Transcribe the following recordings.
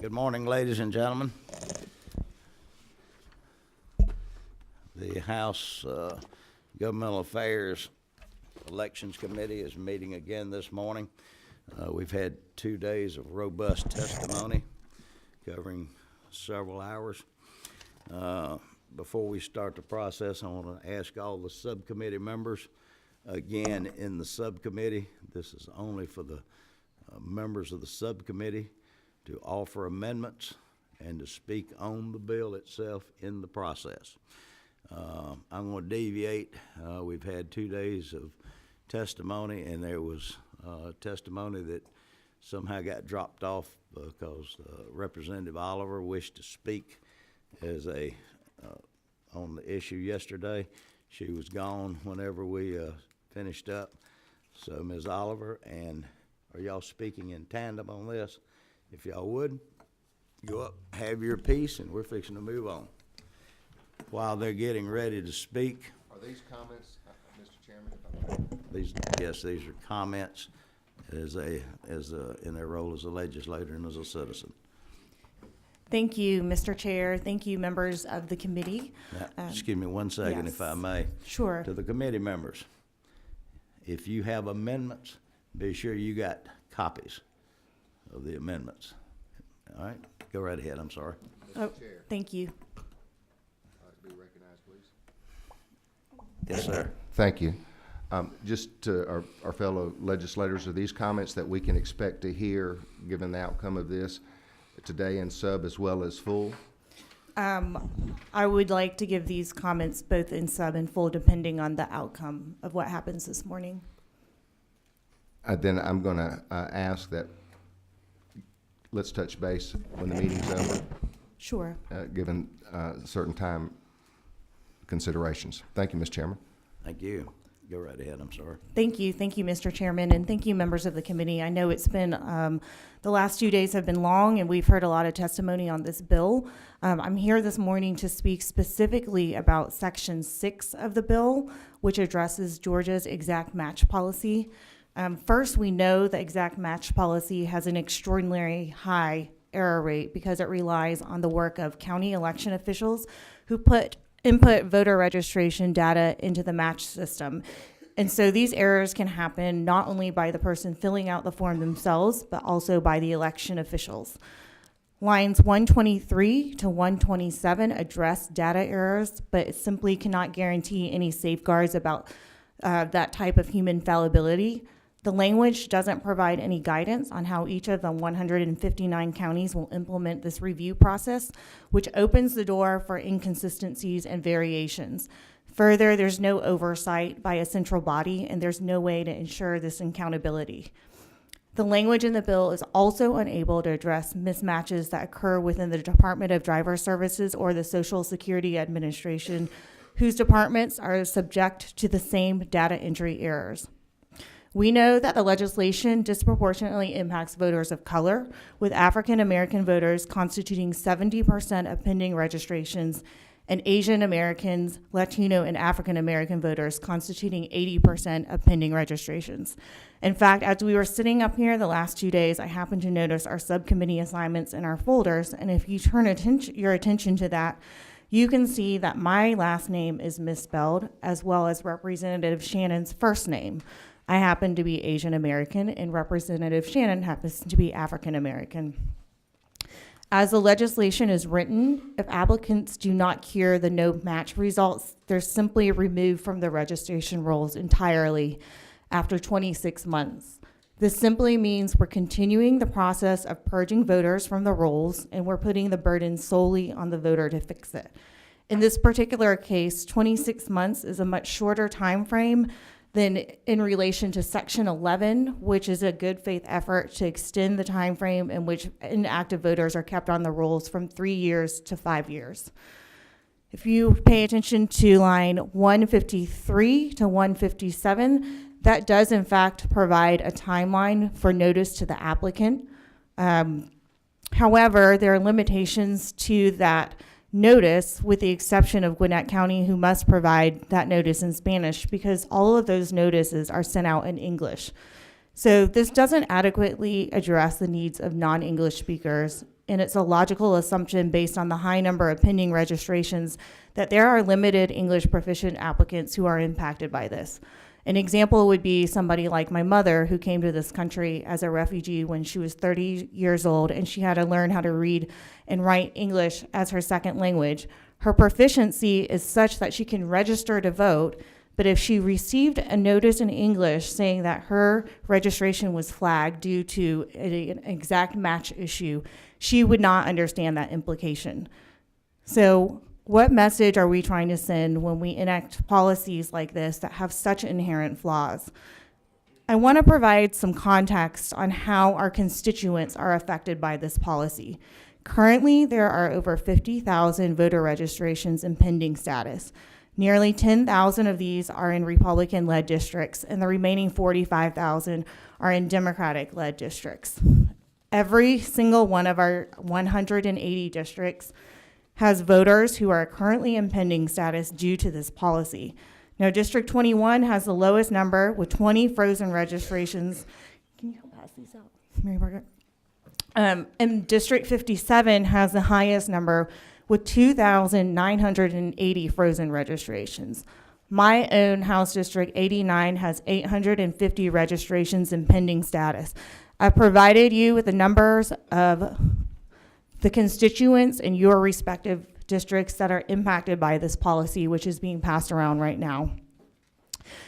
Good morning, ladies and gentlemen. The House Governmental Affairs Elections Committee is meeting again this morning. We've had 2 days of robust testimony covering several hours. Before we start the process, I want to ask all the subcommittee members, again, in the subcommittee, this is only for the members of the subcommittee, to offer amendments and to speak on the bill itself in the process. I'm going to deviate. We've had 2 days of testimony, and there was testimony that somehow got dropped off because Representative Oliver wished to speak as a on the issue yesterday. She was gone whenever we finished up. So, Ms. Oliver, and are y'all speaking in tandem on this? If y'all would, go up, have your piece, and we're fixing to move on. While they're getting ready to speak. Are these comments, Mr. Chairman? Yes, these are comments in their role as a legislator and as a citizen. Thank you, Mr. Chair. Thank you, members of the committee. Now, excuse me 1 second, yes. if I may. Sure. To the committee members, if you have amendments, be sure you got copies of the amendments. All right, go right ahead. I'm sorry. Oh, thank you. Be recognized, please. Yes, sir. Thank you. Just to our fellow legislators, are these comments that we can expect to hear, given the outcome of this, today in sub as well as full? I would like to give these comments both in sub and full, depending on the outcome of what happens this morning. Then I'm going to ask that let's touch base when the meeting's over. Sure. Given certain time considerations. Thank you, Mr. Chairman. Thank you. Go right ahead. I'm sorry. Thank you, Mr. Chairman, and thank you, members of the committee. I know it's been, the last 2 days have been long, and we've heard a lot of testimony on this bill. I'm here this morning to speak specifically about Section 6 of the bill, which addresses Georgia's exact match policy. First, we know the exact match policy has an extraordinarily high error rate because it relies on the work of county election officials who input voter registration data into the match system. And so these errors can happen not only by the person filling out the form themselves, but also by the election officials. Lines 123 to 127 address data errors, but it simply cannot guarantee any safeguards about that type of human fallibility. The language doesn't provide any guidance on how each of the 159 counties will implement this review process, which opens the door for inconsistencies and variations. Further, there's no oversight by a central body, and there's no way to ensure this accountability. The language in the bill is also unable to address mismatches that occur within the Department of Driver Services or the Social Security Administration, whose departments are subject to the same data entry errors. We know that the legislation disproportionately impacts voters of color, with African American voters constituting 70% of pending registrations, and Asian Americans, Latino, and African American voters constituting 80% of pending registrations. In fact, as we were sitting up here the last 2 days, I happened to notice our subcommittee assignments in our folders, and if you turn your attention to that, you can see that my last name is misspelled, as well as Representative Shannon's first name. I happen to be Asian American, and Representative Shannon happens to be African American. As the legislation is written, if applicants do not cure the no match results, they're simply removed from the registration rolls entirely after 26 months. This simply means we're continuing the process of purging voters from the rolls, and we're putting the burden solely on the voter to fix it. In this particular case, 26 months is a much shorter time frame than in relation to Section 11, which is a good faith effort to extend the time frame in which inactive voters are kept on the rolls from 3 years to 5 years. If you pay attention to line 153 to 157, that does in fact provide a timeline for notice to the applicant. However, there are limitations to that notice, with the exception of Gwinnett County, who must provide that notice in Spanish, because all of those notices are sent out in English. So this doesn't adequately address the needs of non-English speakers and it's a logical assumption based on the high number of pending registrations that there are limited English proficient applicants who are impacted by this. An example would be somebody like my mother, who came to this country as a refugee when she was 30 years old, and she had to learn how to read and write English as her second language. Her proficiency is such that she can register to vote, but if she received a notice in English saying that her registration was flagged due to an exact match issue, she would not understand that implication. So what message are we trying to send when we enact policies like this that have such inherent flaws? I want to provide some context on how our constituents are affected by this policy. Currently, there are over 50,000 voter registrations in pending status. Nearly 10,000 of these are in Republican-led districts, and the remaining 45,000 are in Democratic-led districts. Every single one of our 180 districts has voters who are currently in pending status due to this policy. Now, District 21 has the lowest number with 20 frozen registrations. Can you help pass these out, Mary Margaret? And District 57 has the highest number with 2,980 frozen registrations. My own House District 89 has 850 registrations in pending status. I've provided you with the numbers of the constituents in your respective districts that are impacted by this policy, which is being passed around right now.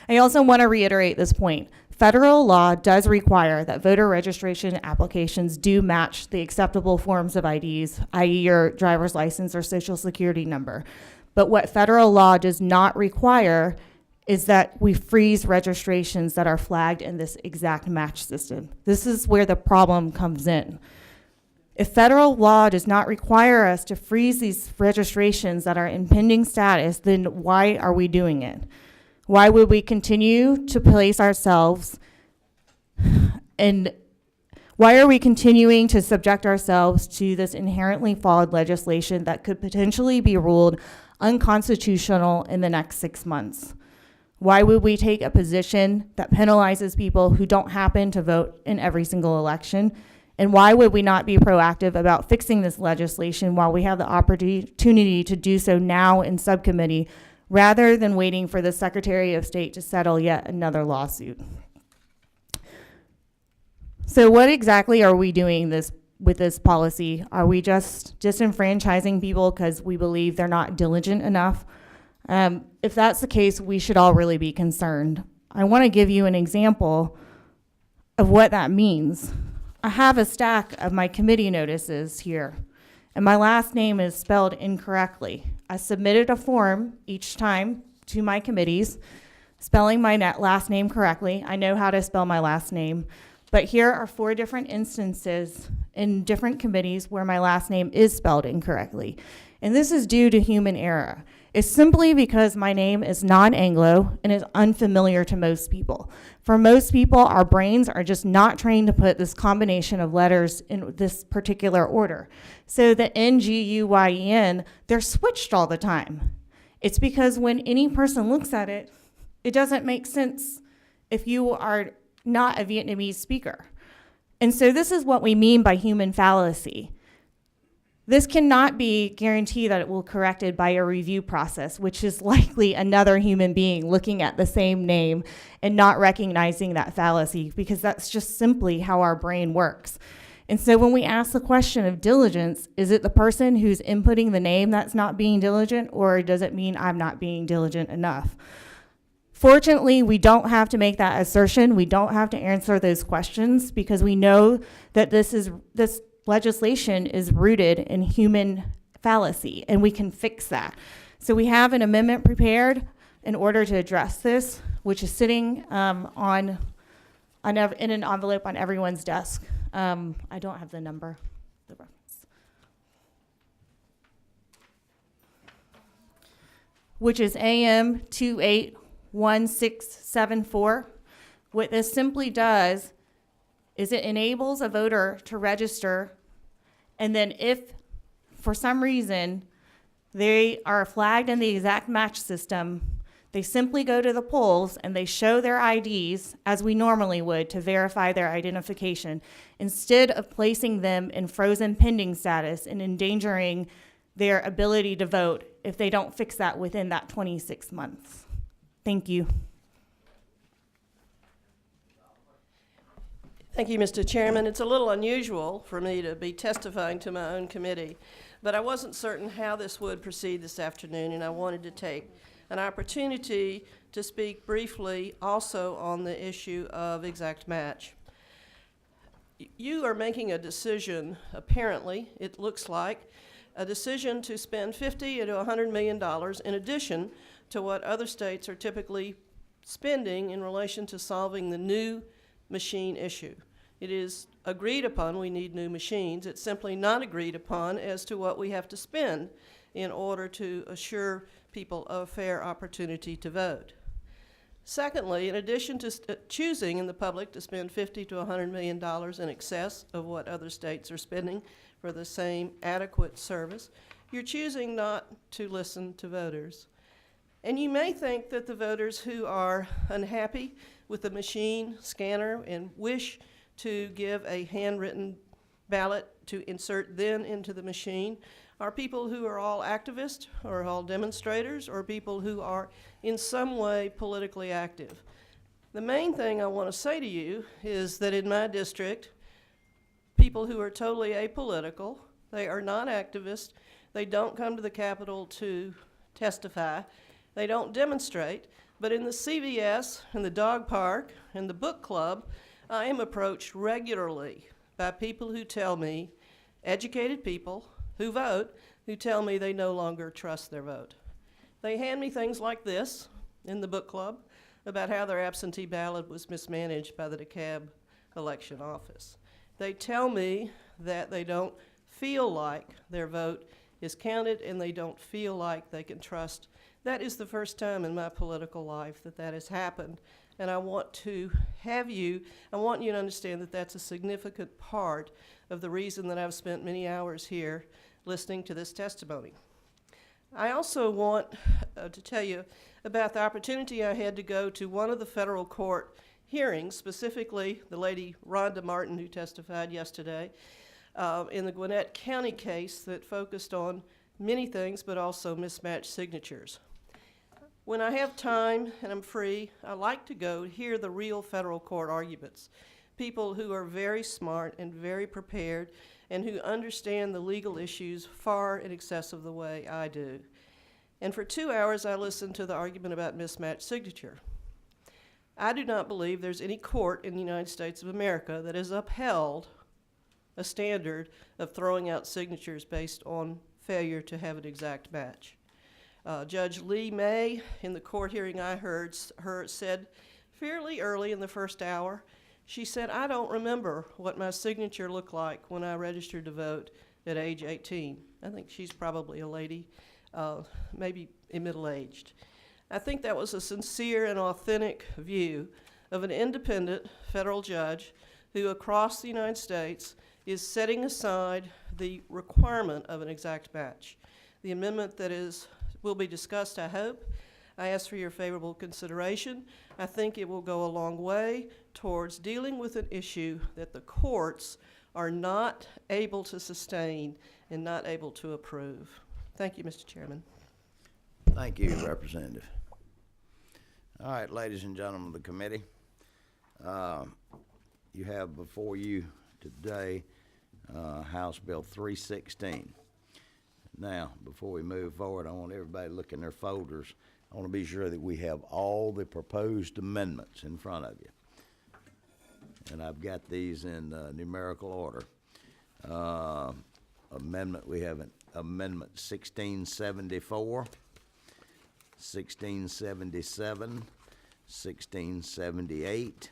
I also want to reiterate this point. Federal law does require that voter registration applications do match the acceptable forms of IDs, i.e. your driver's license or social security number. But what federal law does not require is that we freeze registrations that are flagged in this exact match system. This is where the problem comes in. If federal law does not require us to freeze these registrations that are in pending status, then why are we doing it? Why would we continue to place ourselves and why are we continuing to subject ourselves to this inherently flawed legislation that could potentially be ruled unconstitutional in the next 6 months? Why would we take a position that penalizes people who don't happen to vote in every single election? And why would we not be proactive about fixing this legislation while we have the opportunity to do so now in subcommittee, rather than waiting for the Secretary of State to settle yet another lawsuit? So what exactly are we doing with this policy? Are we just disenfranchising people because we believe they're not diligent enough? If that's the case, we should all really be concerned. I want to give you an example of what that means. I have a stack of my committee notices here, and my last name is spelled incorrectly. I submitted a form each time to my committees, spelling my last name correctly. I know how to spell my last name, but here are 4 different instances in different committees where my last name is spelled incorrectly. And this is due to human error. It's simply because my name is non-Anglo and is unfamiliar to most people. For most people, our brains are just not trained to put this combination of letters in this particular order. So the N-G-U-Y-E-N, they're switched all the time. It's because when any person looks at it, it doesn't make sense if you are not a Vietnamese speaker. And so this is what we mean by human fallacy. This cannot be guaranteed that it will be corrected by a review process, which is likely another human being looking at the same name and not recognizing that fallacy, because that's just simply how our brain works. And so when we ask the question of diligence, is it the person who's inputting the name that's not being diligent, or does it mean I'm not being diligent enough? Fortunately, we don't have to make that assertion. We don't have to answer those questions, because we know that this legislation is rooted in human fallacy, and we can fix that. So we have an amendment prepared in order to address this, which is sitting in an envelope on everyone's desk. I don't have the number, the reference, which is AM 281674. What this simply does is it enables a voter to register, and then if for some reason they are flagged in the exact match system, They simply go to the polls and they show their IDs as we normally would to verify their identification, instead of placing them in frozen pending status and endangering their ability to vote if they don't fix that within that 26 months. Thank you. Thank you, Mr. Chairman. It's a little unusual for me to be testifying to my own committee, but I wasn't certain how this would proceed this afternoon, and I wanted to take an opportunity to speak briefly also on the issue of exact match. You are making a decision, apparently, it looks like, a decision to spend $50 to $100 million in addition to what other states are typically spending in relation to solving the new machine issue. It is agreed upon we need new machines. It's simply not agreed upon as to what we have to spend in order to assure people a fair opportunity to vote. Secondly, in addition to choosing in the public to spend $50 to $100 million in excess of what other states are spending for the same adequate service, you're choosing not to listen to voters. And you may think that the voters who are unhappy with the machine scanner and wish to give a handwritten ballot to insert then into the machine are people who are all activists or all demonstrators or people who are in some way politically active. The main thing I want to say to you is that in my district, people who are totally apolitical, they are not activists, they don't come to the Capitol to testify, they don't demonstrate, but in the CVS, in the dog park, in the book club, I am approached regularly by people who tell me, educated people who vote, who tell me they no longer trust their vote. They hand me things like this in the book club about how their absentee ballot was mismanaged by the DeKalb election office. They tell me that they don't feel like their vote is counted and they don't feel like they can trust. That is the first time in my political life that that has happened. And I want you to understand that that's a significant part of the reason that I've spent many hours here listening to this testimony. I also want to tell you about the opportunity I had to go to one of the federal court hearings, specifically the lady Rhonda Martin who testified yesterday in the Gwinnett County case that focused on many things but also mismatched signatures. When I have time and I'm free, I like to go hear the real federal court arguments. People who are very smart and very prepared and who understand the legal issues far in excess of the way I do. And for 2 hours, I listened to the argument about mismatched signature. I do not believe there's any court in the United States of America that has upheld a standard of throwing out signatures based on failure to have an exact match. Judge Lee May, in the court hearing I heard, said fairly early in the first hour, she said, I don't remember what my signature looked like when I registered to vote at age 18. I think she's probably a lady, maybe middle-aged. I think that was a sincere and authentic view of an independent federal judge who across the United States is setting aside the requirement of an exact match. The amendment that will be discussed, I hope. I ask for your favorable consideration. I think it will go a long way towards dealing with an issue that the courts are not able to sustain and not able to approve. Thank you, Mr. Chairman. Thank you, Representative. All right, ladies and gentlemen of the committee, you have before you today House Bill 316. Now, before we move forward, I want everybody to look in their folders. I want to be sure that we have all the proposed amendments in front of you. And I've got these in numerical order. We have an Amendment 1674, 1677, 1678,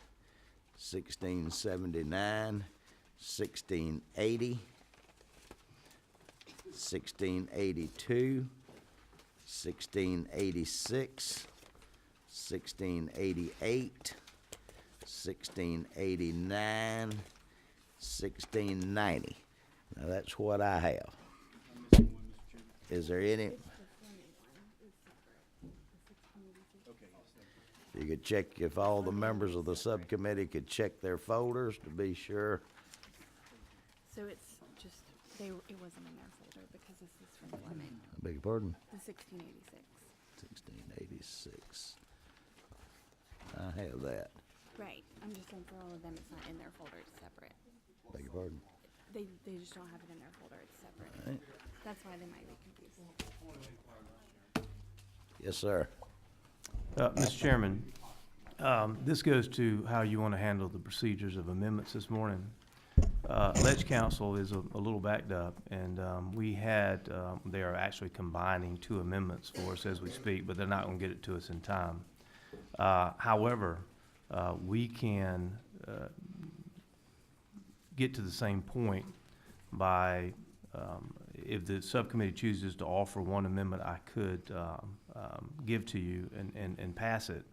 1679, 1680, 1682, 1686, 1688, 1689, 1690. Now that's what I have. Is there any? You could check if all the members of the subcommittee could check their folders to be sure. So it's just, it wasn't in their folder because this is from Fleming, I beg your pardon? the 1686. 1686. I have that. Right, I'm just saying for all of them, it's not in their folder, it's separate. Beg your pardon? They just don't have it in their folder, it's separate. Right. That's why they might be confused. Yes, sir. Mr. Chairman, this goes to how you want to handle the procedures of amendments this morning. Ledge Council is a little backed up, and they are actually combining two amendments for us as we speak, but they're not going to get it to us in time. However, we can get to the same point by, if the subcommittee chooses to offer one amendment I could give to you and pass it,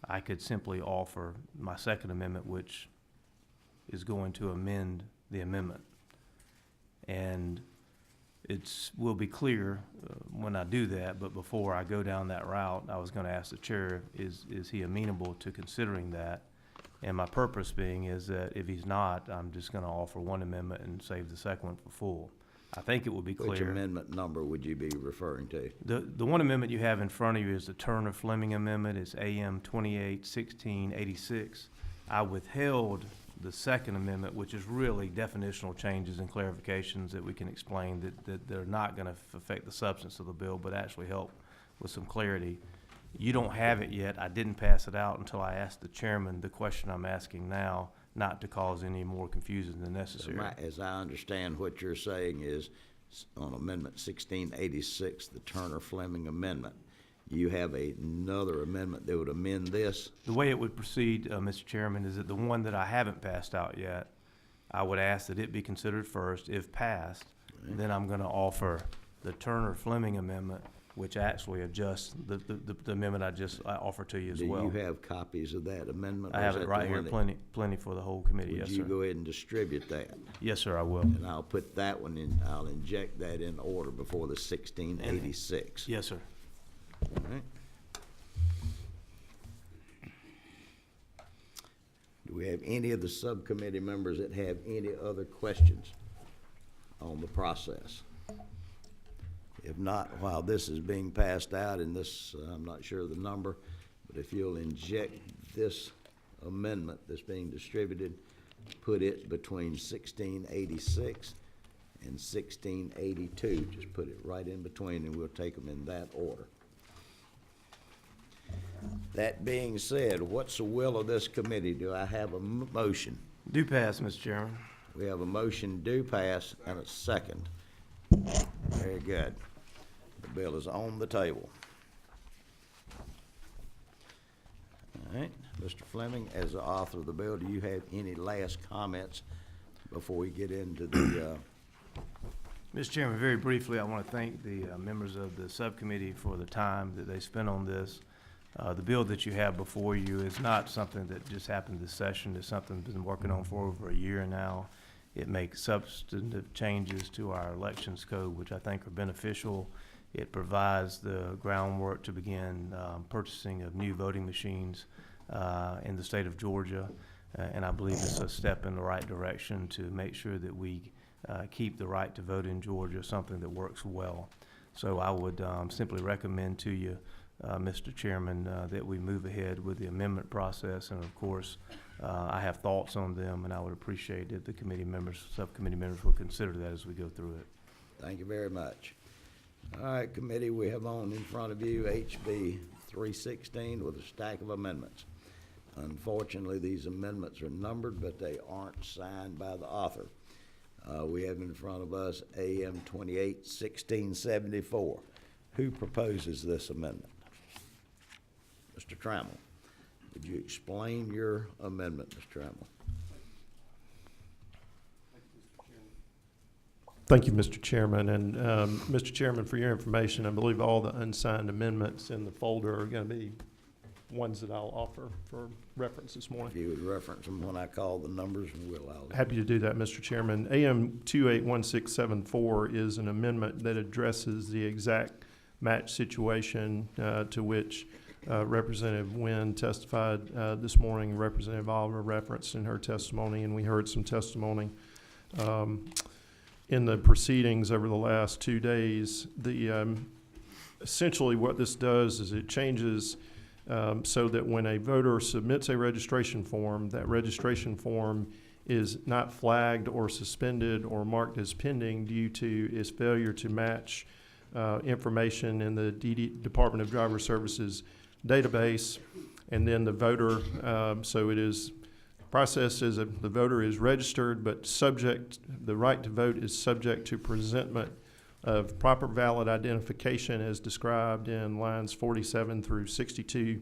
I could simply offer my second amendment, which is going to amend the amendment. And will be clear when I do that, but before I go down that route, I was going to ask the chair, is he amenable to considering that? And my purpose being is that if he's not, I'm just going to offer one amendment and save the second one for full. I think it would be clear. Which amendment number would you be referring to? The one amendment you have in front of you is the Turner-Fleming amendment. It's AM 28-1686. I withheld the second amendment, which is really definitional changes and clarifications that we can explain that they're not going to affect the substance of the bill, but actually help with some clarity. You don't have it yet. I didn't pass it out until I asked the chairman the question I'm asking now, not to cause any more confusion than necessary. As I understand, what you're saying is on Amendment 1686, the Turner-Fleming Amendment, you have another amendment that would amend this? The way it would proceed, Mr. Chairman, is that the one that I haven't passed out yet, I would ask that it be considered first. If passed, then I'm going to offer the Turner-Fleming Amendment, which actually adjusts the amendment I offered to you as well. Do you have copies of that amendment? I have it right here, plenty for the whole committee, yes, Would sir. you go ahead and distribute that? Yes, sir, I will. And I'll put that one in, I'll inject that in order before the 1686. Yes, sir. All right. Do we have any of the subcommittee members that have any other questions on the process? If not, while this is being passed out, and this, I'm not sure of the number, but if you'll inject this amendment that's being distributed, put it between 1686 and 1682. Just put it right in between, and we'll take them in that order. That being said, what's the will of this committee? Do I have a motion? Do pass, Mr. Chairman. We have a motion do pass and a second. Very good. The bill is on the table. All right, Mr. Fleming, as the author of the bill, do you have any last comments before we get into the, Mr. Chairman, very briefly, I want to thank the members of the subcommittee for the time that they spent on this. The bill that you have before you is not something that just happened this session. It's something we've been working on for over a year now. It makes substantive changes to our elections code, which I think are beneficial. It provides the groundwork to begin purchasing of new voting machines in the state of Georgia. And I believe it's a step in the right direction to make sure that we keep the right to vote in Georgia, something that works well. So I would simply recommend to you, Mr. Chairman, that we move ahead with the amendment process. And of course, I have thoughts on them, and I would appreciate if the committee members, subcommittee members would consider that as we go through it. thank you very much. All right, committee, we have on in front of you HB 316 with a stack of amendments. Unfortunately, these amendments are numbered, but they aren't signed by the author. We have in front of us AM 28-1674. Who proposes this amendment? Mr. Trammell, would you explain your amendment, Mr. Trammell? Thank you, Mr. Chairman. And Mr. Chairman, for your information, I believe all the unsigned amendments in the folder are going to be ones that I'll offer for reference this morning. If you would reference them when I call the numbers, and we'll allow them. Happy to do that, Mr. Chairman. AM 281674 is an amendment that addresses the exact match situation to which Representative Wynn testified this morning, Representative Oliver referenced in her testimony, and we heard some testimony in the proceedings over the last 2 days. Essentially what this does is it changes so that when a voter submits a registration form, that registration form is not flagged or suspended or marked as pending due to its failure to match information in the Department of Driver Services database. And then the voter, so it is processed as the voter is registered, but the right to vote is subject to presentment of proper valid identification as described in lines 47 through 62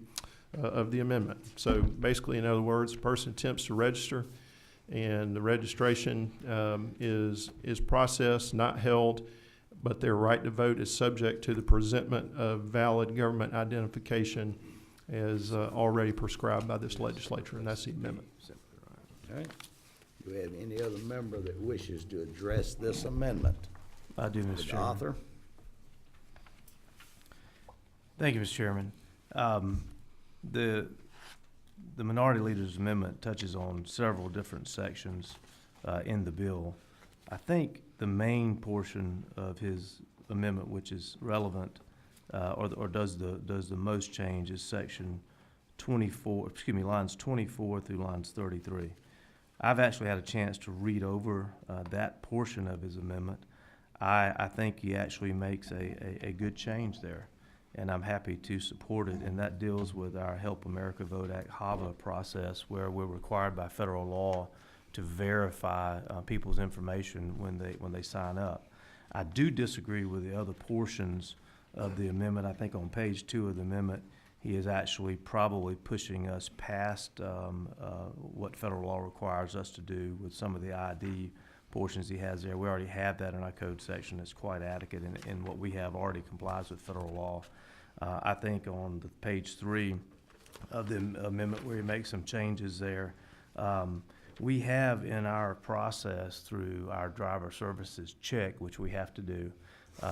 of the amendment. So basically, in other words, a person attempts to register and the registration is processed, not held, but their right to vote is subject to the presentment of valid government identification as already prescribed by this legislature, and that's the amendment. All right. Do we have any other member that wishes to address this amendment? I do, Mr. The Chairman. author? Thank you, Mr. Chairman. The Minority Leader's Amendment touches on several different sections in the bill. I think the main portion of his amendment, which is relevant or does the most change, is section 24, lines 24 through lines 33. I've actually had a chance to read over that portion of his amendment. I think he actually makes a good change there, and I'm happy to support it. And that deals with our Help America Vote Act HAVA process, where we're required by federal law to verify people's information when they sign up. I do disagree with the other portions of the amendment. I think on page 2 of the amendment, he is actually probably pushing us past what federal law requires us to do with some of the ID portions he has there. We already have that in our code section. It's quite adequate, and what we have already complies with federal law. I think on the page 3 of the amendment where he makes some changes there, we have in our process through our driver services check, which we have to do,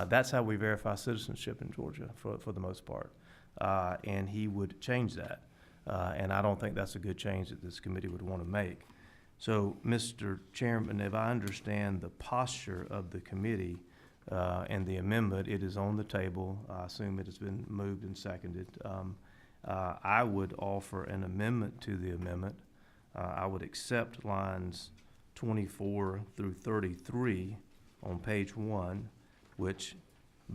that's how we verify citizenship in Georgia for the most part. And he would change that. And I don't think that's a good change that this committee would want to make. So, Mr. Chairman, if I understand the posture of the committee and the amendment, it is on the table. I assume it has been moved and seconded. I would offer an amendment to the amendment. I would accept lines 24 through 33 on page 1, which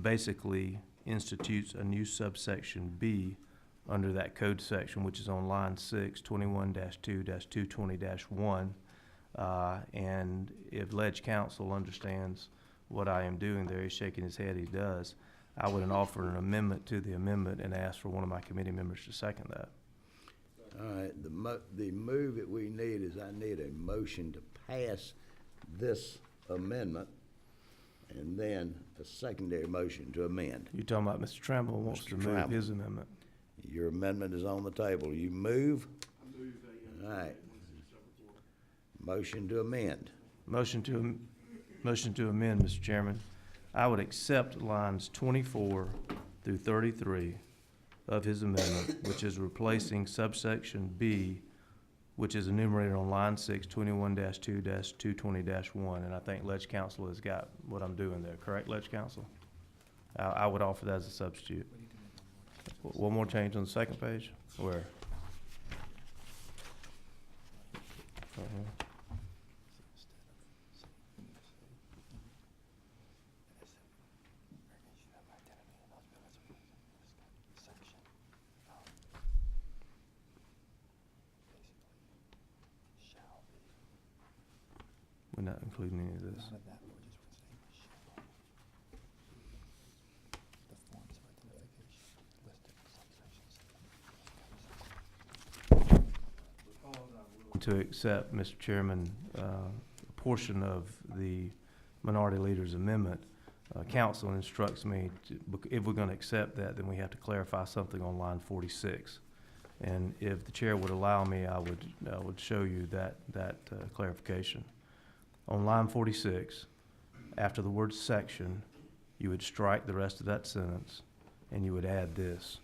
basically institutes a new subsection B under that code section, which is on line 6, 21-2-220-1. And if Ledge Council understands what I am doing there, he's shaking his head, he does, I would offer an amendment to the amendment and ask for one of my committee members to second that. All right, the move that we need is I need a motion to pass this amendment and then a secondary motion to amend. You're talking about Mr. Tramble wants Mr. to move Tramble. his amendment. Your amendment is on the table. You move? All right. Motion to amend. Motion to amend, Mr. Chairman. I would accept lines 24 through 33 of his amendment, which is replacing subsection B, which is enumerated on line 6, 21-2-220-1. And I think Ledge Council has got what I'm doing there. Correct, Ledge Council? I would offer that as a substitute. One more change on the second page? Where? Right here. We're not including any of this. To accept, Mr. Chairman, a portion of the Minority Leader's Amendment, council instructs me if we're going to accept that, then we have to clarify something on line 46. And if the chair would allow me, I would show you that clarification. On line 46, after the word section, you would strike the rest of that sentence, and you would add this.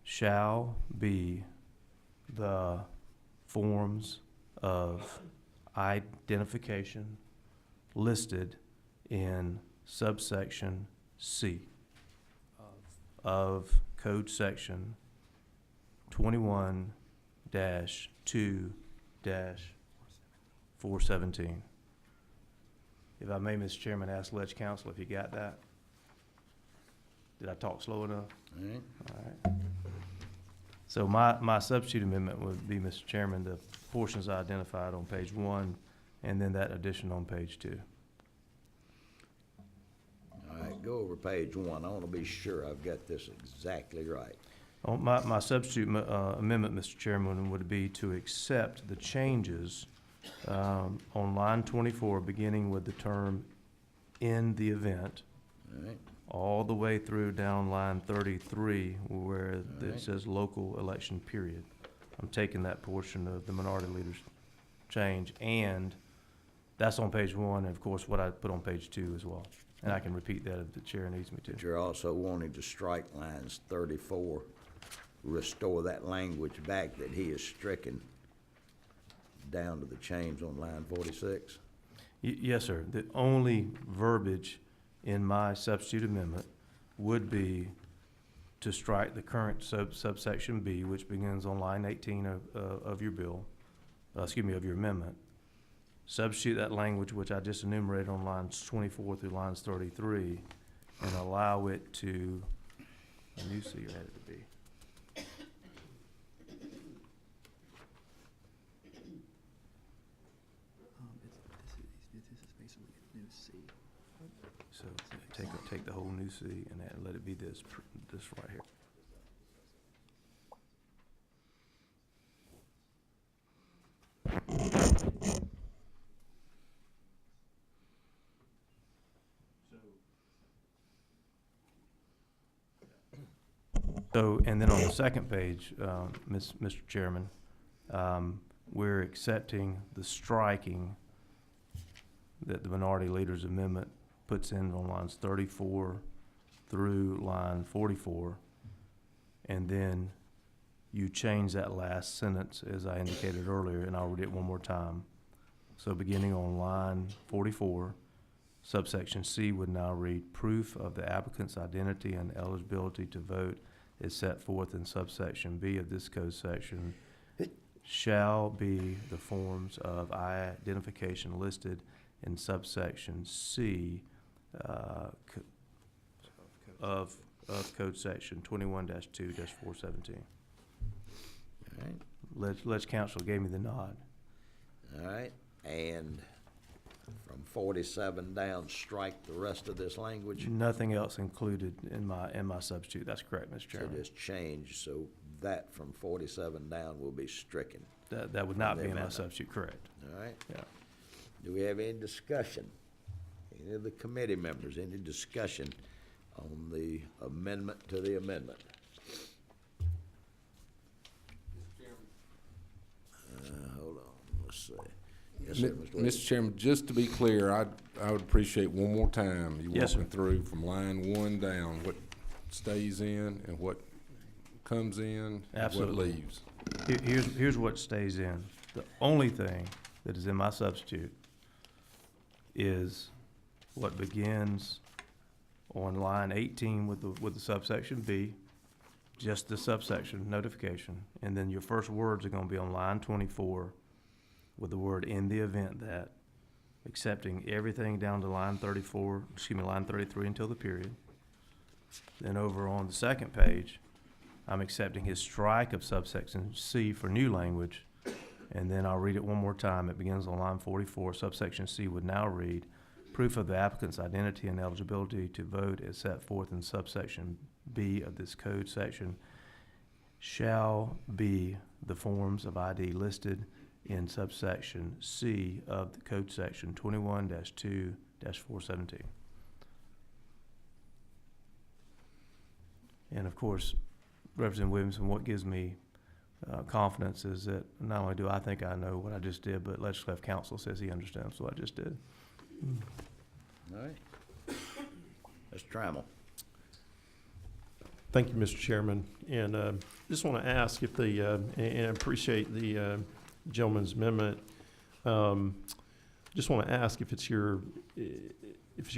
shall be the forms of identification listed in subsection C of Code Section 21-2-417. If I may, Mr. Chairman, ask Ledge Council if you got that. Did I talk slow enough? All right. All right. So my substitute amendment would be, Mr. Chairman, the portions I identified on page 1, and then that addition on page 2. All right, go over page 1. I want to be sure I've got this exactly right. My substitute amendment, Mr. Chairman, would be to accept the changes on line 24, beginning with the term "in the event," All right, all the way through down line 33, where it right. says "local election period." I'm taking that portion of the minority leader's change, and that's on page 1, and of course what I put on page 2 as well. And I can repeat that if the chair needs me to. but you're also wanting to strike lines 34, restore that language back that he has stricken down to the change on line 46? Yes, sir. The only verbiage in my substitute amendment would be to strike the current subsection B, which begins on line 18 of your bill, of your amendment. Substitute that language, which I just enumerated on lines 24 through lines 33, and allow it to, a new C you had it to be. This is basically a new C. So take the whole new C and let it be this right here. So, and then on the second page, Mr. Chairman, we're accepting the striking that the minority leader's amendment puts in on lines 34 through line 44. And then you change that last sentence, as I indicated earlier, and I'll read it one more time. So beginning on line 44, subsection C would now read, "Proof of the applicant's identity and eligibility to vote is set forth in subsection B of this code section shall be the forms of identification listed in subsection C of code section 21-2-417. All right, Ledge Council gave me the nod. all right, and from 47 down, strike the rest of this language? Nothing else included in my substitute. That's correct, Mr. So Chairman. just change, so that from 47 down will be stricken, That would not the be in my amendment. substitute, correct. all right? Yeah. Do we have any discussion? Any of the committee members, any discussion on the amendment to the amendment? Hold on, let's see. Yes, sir, Mr. Williams. Mr. Chairman, just to be clear, I would appreciate one more time you Yes, sir. walking through from line 1 down, what stays in and what comes in and what Absolutely. leaves. Here's what stays in. The only thing that is in my substitute is what begins on line 18 with the subsection B, just the subsection notification, and then your first words are gonna be on line 24 with the word "in the event that," accepting everything down to line 33 until the period. Then over on the second page, I'm accepting his strike of subsection C for new language, and then I'll read it one more time. It begins on line 44. Subsection C would now read, "Proof of the applicant's identity and eligibility to vote is set forth in subsection B of this code section shall be the forms of ID listed in subsection C of the code section 21-2-417. And of course, Representative Williamson, what gives me confidence is that not only do I think I know what I just did, but Legislative Council says he understands what I just did. All right. Mr. Trammell. Thank you, Mr. Chairman. And Just want to ask if and I appreciate the gentleman's amendment. Just want to ask if it's your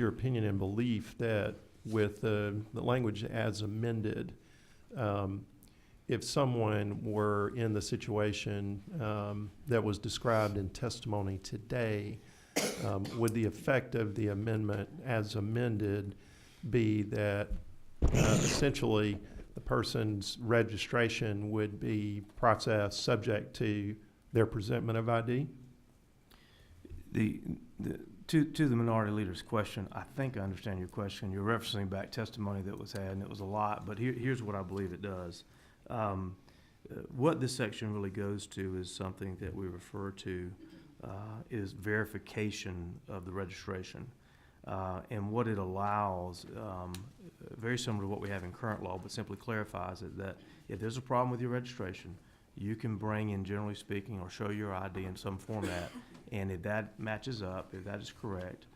opinion and belief that with the language as amended, if someone were in the situation that was described in testimony today, would the effect of the amendment as amended be that essentially the person's registration would be processed subject to their presentment of ID? To the minority leader's question, I think I understand your question. You're referencing back testimony that was had, and it was a lot, but here's what I believe it does. What this section really goes to is something that we refer to is verification of the registration. And what it allows, very similar to what we have in current law, but simply clarifies it that if there's a problem with your registration, you can bring in, generally speaking, or show your ID in some format, and if that matches up, if that is correct,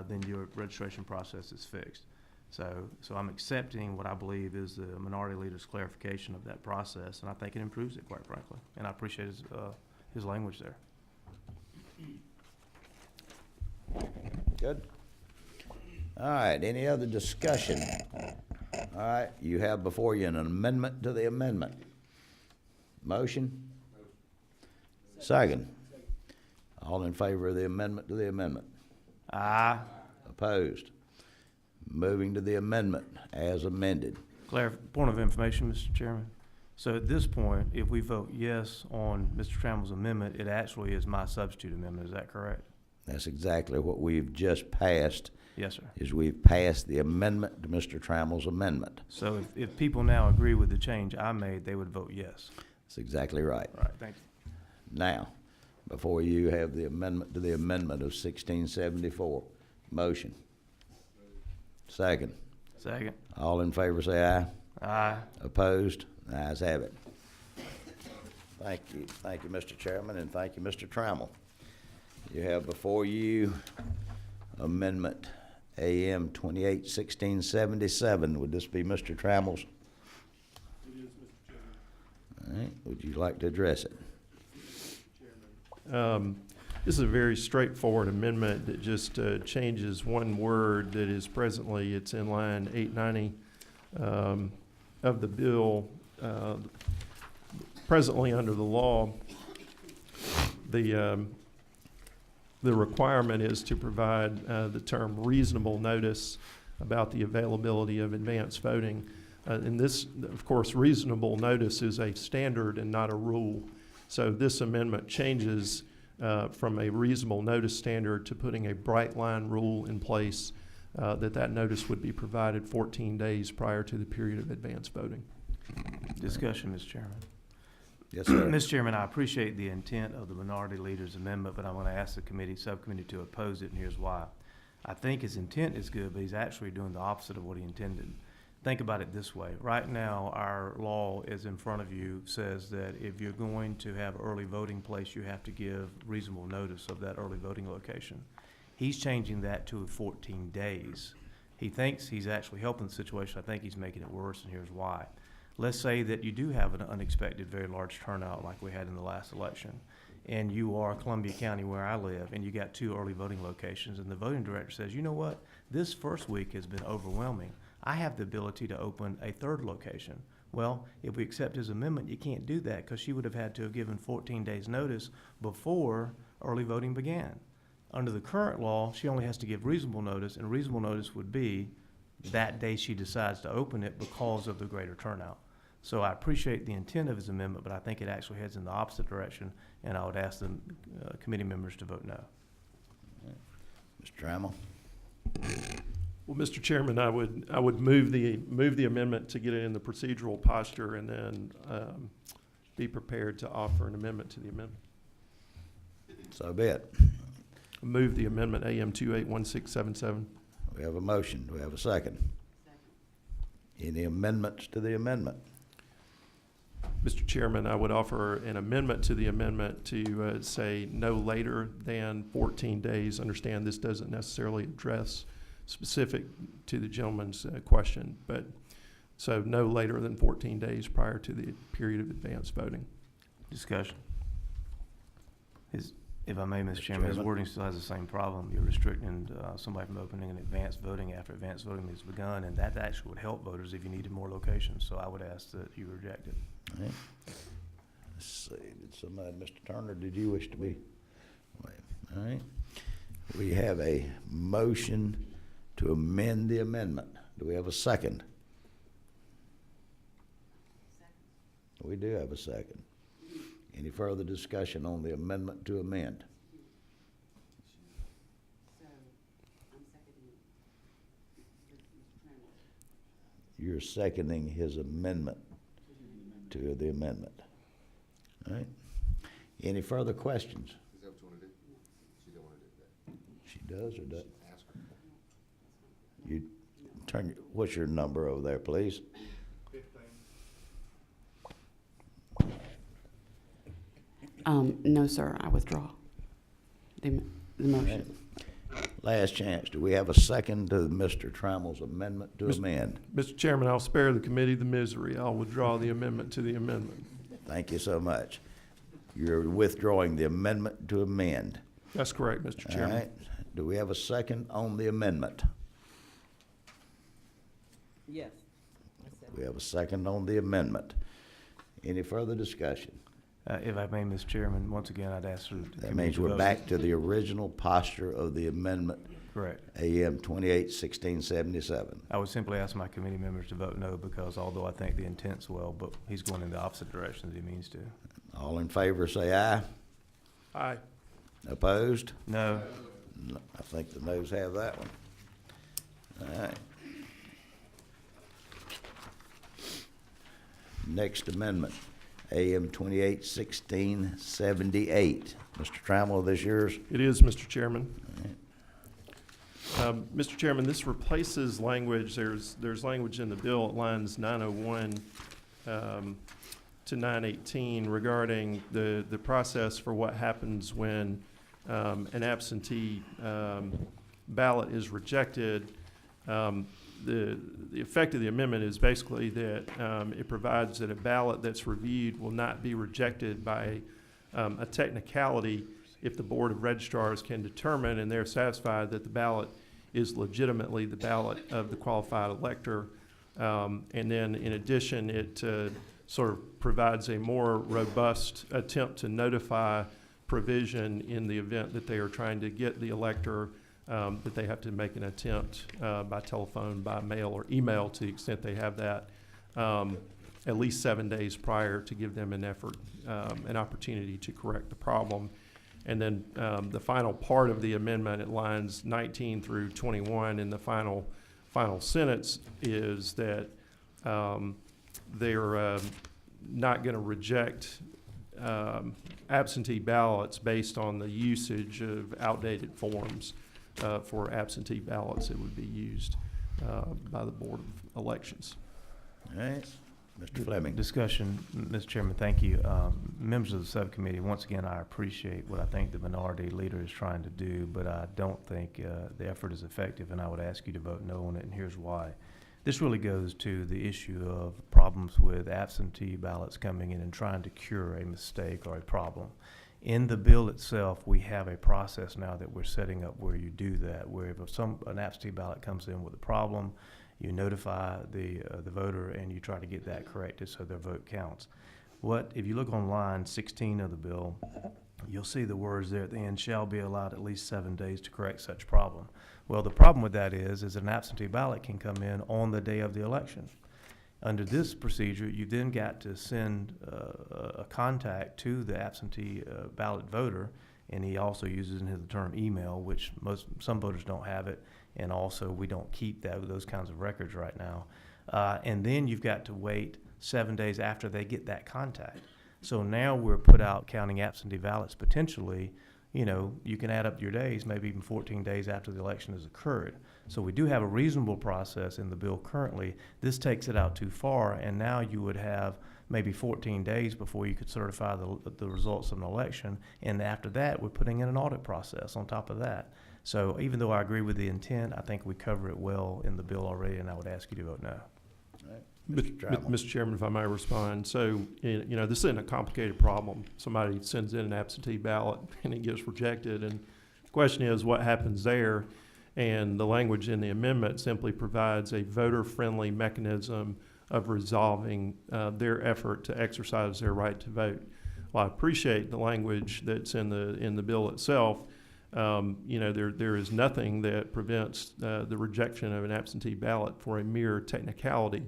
then your registration process is fixed. So I'm accepting what I believe is the minority leader's clarification of that process, and I think it improves it, quite frankly. And I appreciate his language there. Good. All right, any other discussion? All right, you have before you an amendment to the amendment. Motion? Second. All in favor of the amendment to the amendment? Aye. Opposed? Moving to the amendment as amended. Point of information, Mr. Chairman. So at this point, if we vote yes on Mr. Trammell's amendment, it actually is my substitute amendment. Is that correct? That's exactly what we've just passed. Yes, sir. Is we've passed the amendment to Mr. Trammell's amendment. So if people now agree with the change I made, they would vote yes. That's exactly right. All right, thank you. Now, before you have the amendment to the amendment of 1674. Motion. Second. Second. All in favor say aye. Aye. Opposed? The ayes have it. Thank you, Mr. Chairman, and thank you, Mr. Trammell. You have before you Amendment AM 281677. Would this be Mr. Trammell's? It is, Mr. Chairman. All right, would you like to address it? This is a very straightforward amendment that just changes one word that is presently, it's in line 890 of the bill. Presently under the law, the requirement is to provide the term reasonable notice about the availability of advance voting. And this, of course, reasonable notice is a standard and not a rule. So this amendment changes from a reasonable notice standard to putting a bright line rule in place that notice would be provided 14 days prior to the period of advance voting. Discussion, Mr. Chairman. Yes, sir. Mr. Chairman, I appreciate the intent of the minority leader's amendment, but I'm going to ask the subcommittee to oppose it, and here's why. I think his intent is good, but he's actually doing the opposite of what he intended. Think about it this way. Right now, our law is in front of you, says that if you're going to have early voting place, you have to give reasonable notice of that early voting location. He's changing that to 14 days. He thinks he's actually helping the situation. I think he's making it worse, and here's why. Let's say that you do have an unexpected, very large turnout like we had in the last election, and you are Columbia County where I live, and you got 2 early voting locations, and the voting director says, you know what, this first week has been overwhelming. I have the ability to open a 3rd location. Well, if we accept his amendment, you can't do that because she would have had to have given 14 days notice before early voting began. Under the current law, she only has to give reasonable notice, and reasonable notice would be that day she decides to open it because of the greater turnout. So I appreciate the intent of his amendment, but I think it actually heads in the opposite direction, and I would ask the committee members to vote no. Mr. Trammell? Well, Mr. Chairman, I would move the amendment to get it in the procedural posture and then be prepared to offer an amendment to the amendment. So be it. Move the amendment AM 281677. We have a motion. Do we have a second? Any amendments to the amendment? Mr. Chairman, I would offer an amendment to the amendment to say no later than 14 days. Understand this doesn't necessarily address specific to the gentleman's question, but So no later than 14 days prior to the period of advanced voting. Discussion. If I may, Mr. Chairman, his Chairman. wording still has the same problem. You're restricting somebody from opening an advanced voting after advanced voting has begun, and that actually would help voters if you needed more locations. So I would ask that you reject it. All right. Let's see, did somebody, Mr. Turner, did you wish to be? Wait, all right. We have a motion to amend the amendment. Do we have a second? We do have a second. Any further discussion on the amendment to amend? You're seconding his amendment to the amendment. All right. Any further questions? Is that what you want to do? She don't want to do that. She does or doesn't? Ask her. You turn, what's your number over there, please? No, sir, I withdraw the motion. Last chance. Do we have a second to Mr. Trammell's amendment to amend? Mr. Chairman, I'll spare the committee the misery. I'll withdraw the amendment to the amendment. Thank you so much. You're withdrawing the amendment to amend. That's correct, Mr. All Chairman. right. Do we have a second on the amendment? Yes. We have a second on the amendment. Any further discussion? If I may, Mr. Chairman, once again, I'd ask for the That committee means to we're vote. back to the original posture of the amendment, Correct. AM 28-1677. I would simply ask my committee members to vote no, because although I think the intent's well, but he's going in the opposite direction that he means to. All in favor, say aye. Aye. Opposed? No. No, I think the noes have that one. All right. Next amendment, AM 28-1678. Mr. Trammell, this yours? It is, Mr. Chairman. Mr. Chairman, this replaces language. There's language in the bill at lines 901 to 918 regarding the process for what happens when an absentee ballot is rejected. The effect of the amendment is basically that it provides that a ballot that's reviewed will not be rejected by a technicality if the Board of Registrars can determine and they're satisfied that the ballot is legitimately the ballot of the qualified elector. And then in addition, it sort of provides a more robust attempt to notify provision in the event that they are trying to get the elector, that they have to make an attempt by telephone, by mail, or email to the extent they have that, at least 7 days prior to give them an opportunity to correct the problem. And then the final part of the amendment at lines 19 through 21 in the final sentence is that they're not going to reject absentee ballots based on the usage of outdated forms for absentee ballots that would be used by the Board of Elections. All right. Mr. Fleming. Discussion, Mr. Chairman, thank you. Members of the subcommittee, once again, I appreciate what I think the minority leader is trying to do, but I don't think the effort is effective, and I would ask you to vote no on it, and here's why. This really goes to the issue of problems with absentee ballots coming in and trying to cure a mistake or a problem. In the bill itself, we have a process now that we're setting up where you do that, where if an absentee ballot comes in with a problem, you notify the voter and you try to get that corrected so their vote counts. If you look on line 16 of the bill, you'll see the words there at the end, shall be allowed at least 7 days to correct such problem. Well, the problem with that is an absentee ballot can come in on the day of the election. Under this procedure, you then got to send a contact to the absentee ballot voter, and he also uses in his term email, which some voters don't have it, and also we don't keep those kinds of records right now. And then you've got to wait 7 days after they get that contact. So now we're put out counting absentee ballots potentially, you can add up your days, maybe even 14 days after the election has occurred. So we do have a reasonable process in the bill currently. This takes it out too far, and now you would have maybe 14 days before you could certify the results of an election. And after that, we're putting in an audit process on top of that. So even though I agree with the intent, I think we cover it well in the bill already, and I would ask you to vote no. Mr. Trammell. Mr. Chairman, if I may respond. So, you know, this isn't a complicated problem. Somebody sends in an absentee ballot and it gets rejected. And the question is, what happens there? And the language in the amendment simply provides a voter-friendly mechanism of resolving their effort to exercise their right to vote. Well, I appreciate the language that's in the bill itself. You know, there is nothing that prevents the rejection of an absentee ballot for a mere technicality.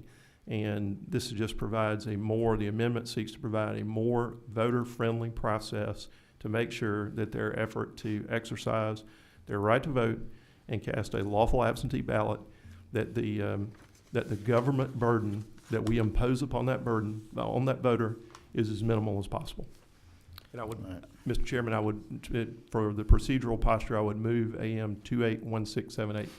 And this just provides the amendment seeks to provide a more voter-friendly process to make sure that their effort to exercise their right to vote and cast a lawful absentee ballot, that the government burden that we impose upon that voter is as minimal as possible. And I would, Mr. Chairman, for the procedural posture, I would move AM 281678.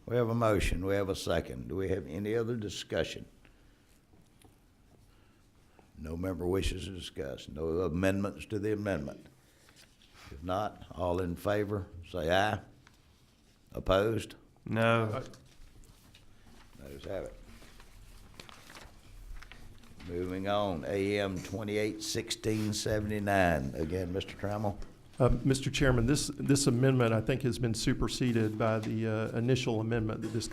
We have a motion, we have a second. Do we have any other discussion? No member wishes to discuss. No amendments to the amendment. If not, all in favor, say aye. Opposed? No. Noes have it. Moving on, AM 281679. Again, Mr. Trammell. Mr. Chairman, this amendment, I think, has been superseded by the initial amendment that this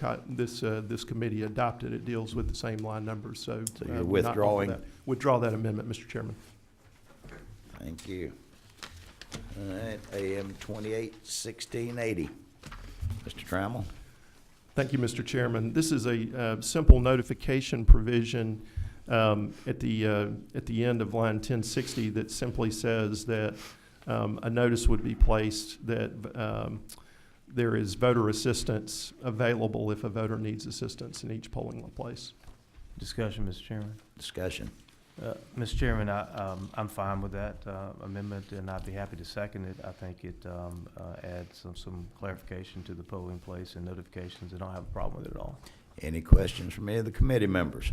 committee adopted. It deals with the same line numbers, so. You're we're not offer withdrawing? that. Withdraw that amendment, Mr. Chairman. Thank you. All right, AM 281680. Mr. Trammell. Thank you, Mr. Chairman. This is a simple notification provision at the end of line 1060 that simply says that a notice would be placed that there is voter assistance available if a voter needs assistance in each polling place. Discussion, Mr. Chairman. Discussion. Mr. Chairman, I'm fine with that amendment, and I'd be happy to second it. I think it adds some clarification to the polling place and notifications. I don't have a problem with it at all. Any questions from any of the committee members?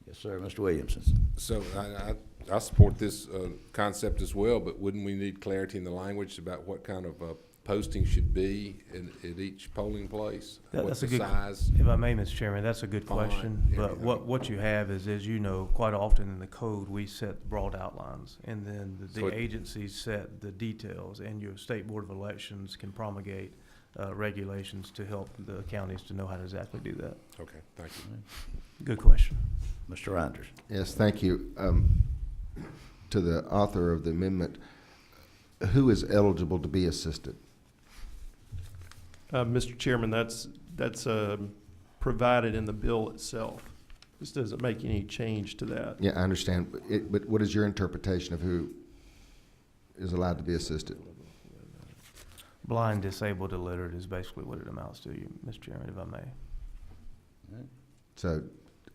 Yes, sir, Mr. Williamson. So I support this concept as well, but wouldn't we need clarity in the language about what kind of posting should be at each polling place? That's a good size? If I may, Mr. Chairman, that's a good Font, question. But everything. what you have is, as you know, quite often in the code, we set broad outlines, and then So the agencies set the details, and your State Board of Elections can promulgate regulations to help the counties to know how to exactly do that. Okay, thank you. Good question. Mr. Rogers. Yes, thank you. To the author of the amendment, who is eligible to be assisted? Mr. Chairman, that's provided in the bill itself. This doesn't make any change to that. Yeah, I understand, but what is your interpretation of who is allowed to be assisted? Blind, disabled, illiterate is basically what it amounts to, Mr. Chairman, if I may. So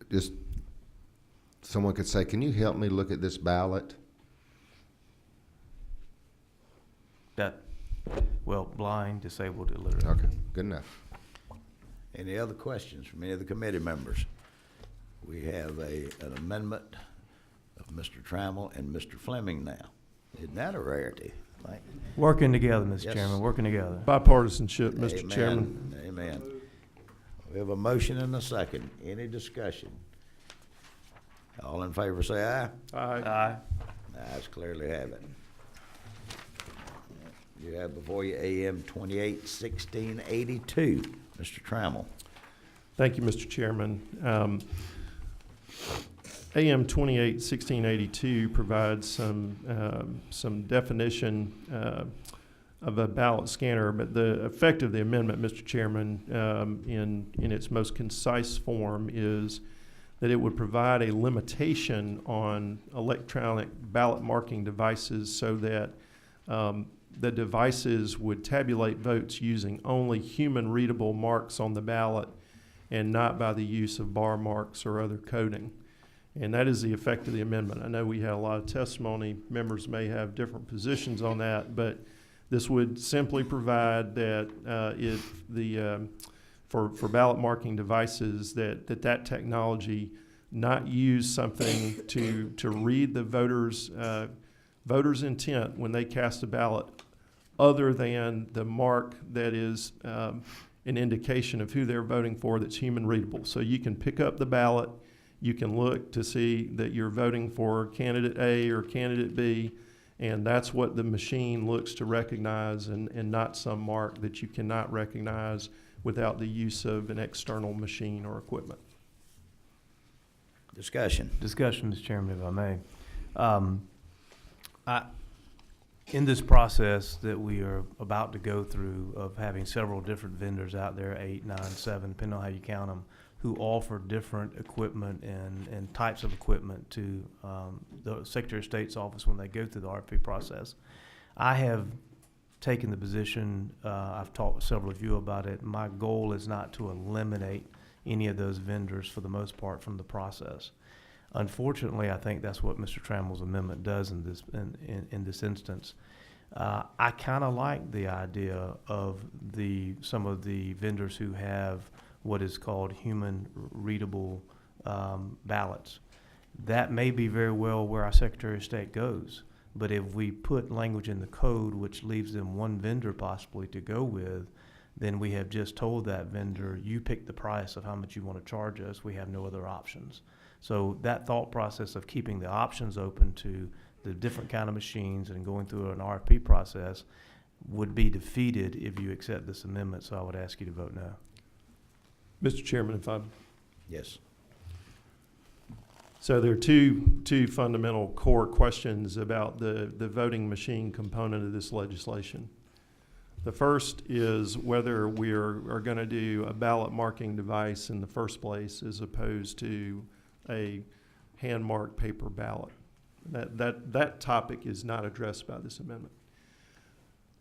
just someone could say, can you help me look at this ballot? Blind, disabled, illiterate. Okay, good enough. Any other questions from any of the committee members? We have an amendment of Mr. Trammell and Mr. Fleming now. Isn't that a rarity? Like, Working together, Mr. Yes. Chairman, working together. Bipartisanship, Mr. amen, Chairman. Amen. We have a motion and a second. Any discussion? All in favor say aye. Aye. Ayes clearly have it. You have before you AM 281682. Mr. Trammell. Thank you, Mr. Chairman. AM 281682 provides some definition of a ballot scanner, but the effect of the amendment, Mr. Chairman, in its most concise form is that it would provide a limitation on electronic ballot marking devices so that the devices would tabulate votes using only human-readable marks on the ballot and not by the use of bar marks or other coding. And that is the effect of the amendment. I know we had a lot of testimony. Members may have different positions on that, but this would simply provide that for ballot marking devices that technology not use something to read the voters' intent when they cast a ballot other than the mark that is an indication of who they're voting for that's human readable. So you can pick up the ballot, you can look to see that you're voting for candidate A or candidate B, and that's what the machine looks to recognize, and not some mark that you cannot recognize without the use of an external machine or equipment. Discussion. Discussion, Mr. Chairman, if I may. In this process that we are about to go through of having several different vendors out there, 8, 9, 7, depending on how you count them, who offer different equipment and types of equipment to the Secretary of State's office when they go through the RFP process. I have taken the position, I've talked with several of you about it, my goal is not to eliminate any of those vendors for the most part from the process. Unfortunately, I think that's what Mr. Trammell's amendment does in this instance. I kind of like the idea of some of the vendors who have what is called human readable ballots. That may be very well where our Secretary of State goes. But if we put language in the code which leaves them one vendor possibly to go with, then we have just told that vendor, you pick the price of how much you want to charge us. We have no other options. So that thought process of keeping the options open to the different kind of machines and going through an RFP process would be defeated if you accept this amendment. So I would ask you to vote no. Mr. Chairman, if I Yes. So there are two fundamental core questions about the voting machine component of this legislation. The first is whether we are going to do a ballot marking device in the first place as opposed to a hand-marked paper ballot. That topic is not addressed by this amendment.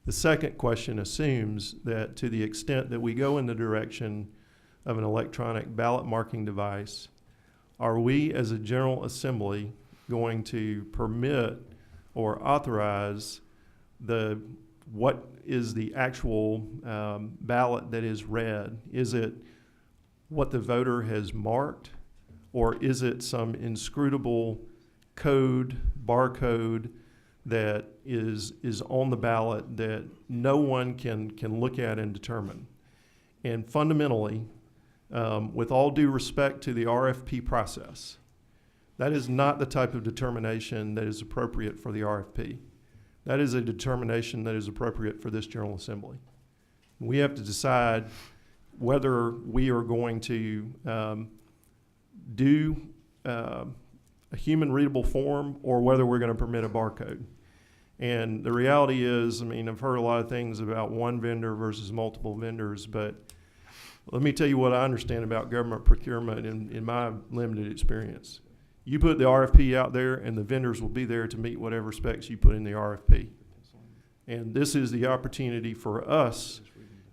The second question assumes that to the extent that we go in the direction of an electronic ballot marking device, are we as a General Assembly going to permit or authorize what is the actual ballot that is read? Is it what the voter has marked, or is it some inscrutable code, barcode that is on the ballot that no one can look at and determine? And fundamentally, with all due respect to the RFP process, that is not the type of determination that is appropriate for the RFP. That is a determination that is appropriate for this General Assembly. We have to decide whether we are going to do a human readable form or whether we're going to permit a barcode. And the reality is, I mean, I've heard a lot of things about one vendor versus multiple vendors, but let me tell you what I understand about government procurement in my limited experience. You put the RFP out there and the vendors will be there to meet whatever specs you put in the RFP. And this is the opportunity for us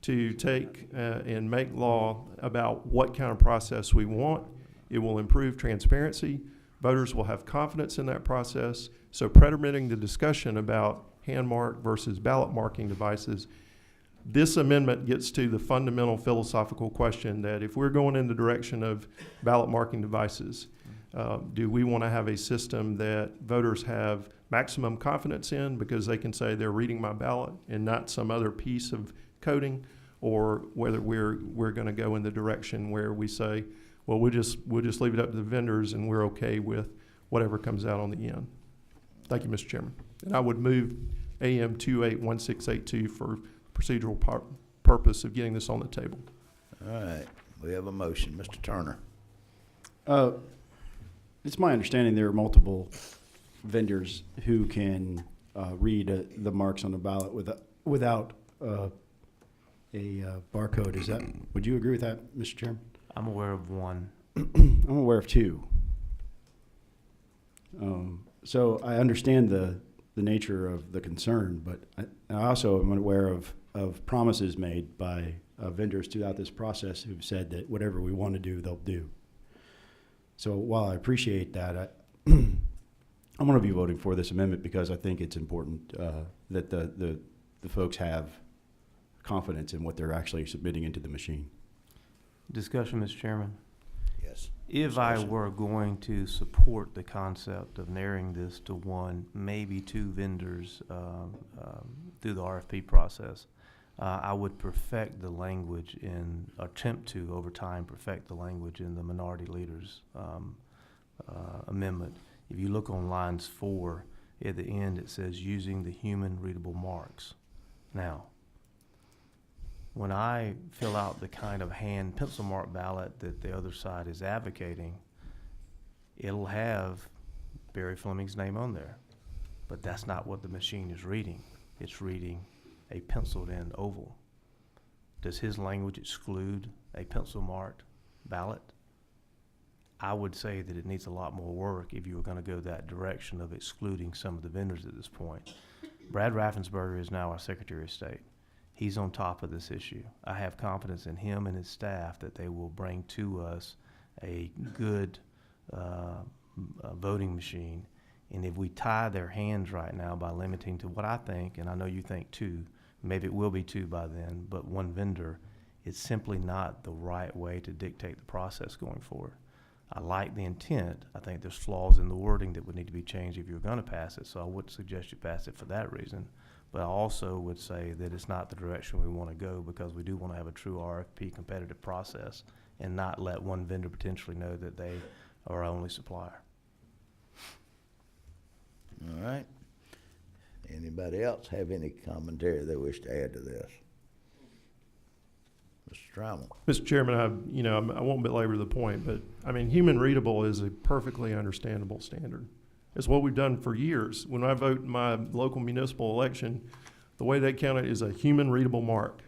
to take and make law about what kind of process we want. It will improve transparency. Voters will have confidence in that process. So predominating the discussion about hand mark versus ballot marking devices, this amendment gets to the fundamental philosophical question that if we're going in the direction of ballot marking devices, do we want to have a system that voters have maximum confidence in because they can say they're reading my ballot and not some other piece of coding, or whether we're going to go in the direction where we say, well, we'll just leave it up to the vendors and we're okay with whatever comes out on the end. Thank you, Mr. Chairman. And I would move AM 281682 for procedural purpose of getting this on the table. All right. We have a motion. Mr. Turner. It's my understanding there are multiple vendors who can read the marks on the ballot without a barcode. Would you agree with that, Mr. Chairman? I'm aware of one. I'm aware of two. So I understand the nature of the concern, but I also am aware of promises made by vendors throughout this process who've said that whatever we want to do, they'll do. So while I appreciate that, I'm going to be voting for this amendment because I think it's important that the folks have confidence in what they're actually submitting into the machine. Discussion, Mr. Chairman. Yes. If I were going to support the concept of narrowing this to one, maybe two vendors through the RFP process, I would perfect the language attempt to, over time, perfect the language in the minority leader's amendment. If you look on lines 4, at the end it says using the human readable marks. Now, when I fill out the kind of hand pencil mark ballot that the other side is advocating, it'll have Barry Fleming's name on there. But that's not what the machine is reading. It's reading a penciled in oval. Does his language exclude a pencil marked ballot? I would say that it needs a lot more work if you were going to go that direction of excluding some of the vendors at this point. Brad Raffensperger is now our Secretary of State. He's on top of this issue. I have confidence in him and his staff that they will bring to us a good voting machine. And if we tie their hands right now by limiting to what I think, and I know you think 2, maybe it will be 2 by then, but 1 vendor, it's simply not the right way to dictate the process going forward. I like the intent. I think there's flaws in the wording that would need to be changed if you're going to pass it, so I would suggest you pass it for that reason. But I also would say that it's not the direction we want to go, because we do want to have a true RFP competitive process and not let one vendor potentially know that they are our only supplier. All right. Anybody else have any commentary they wish to add to this? Mr. Trammell. Mr. Chairman, I won't belabor the point, but I mean, human readable is a perfectly understandable standard. It's what we've done for years. When I vote in my local municipal election, the way they count it is a human readable mark.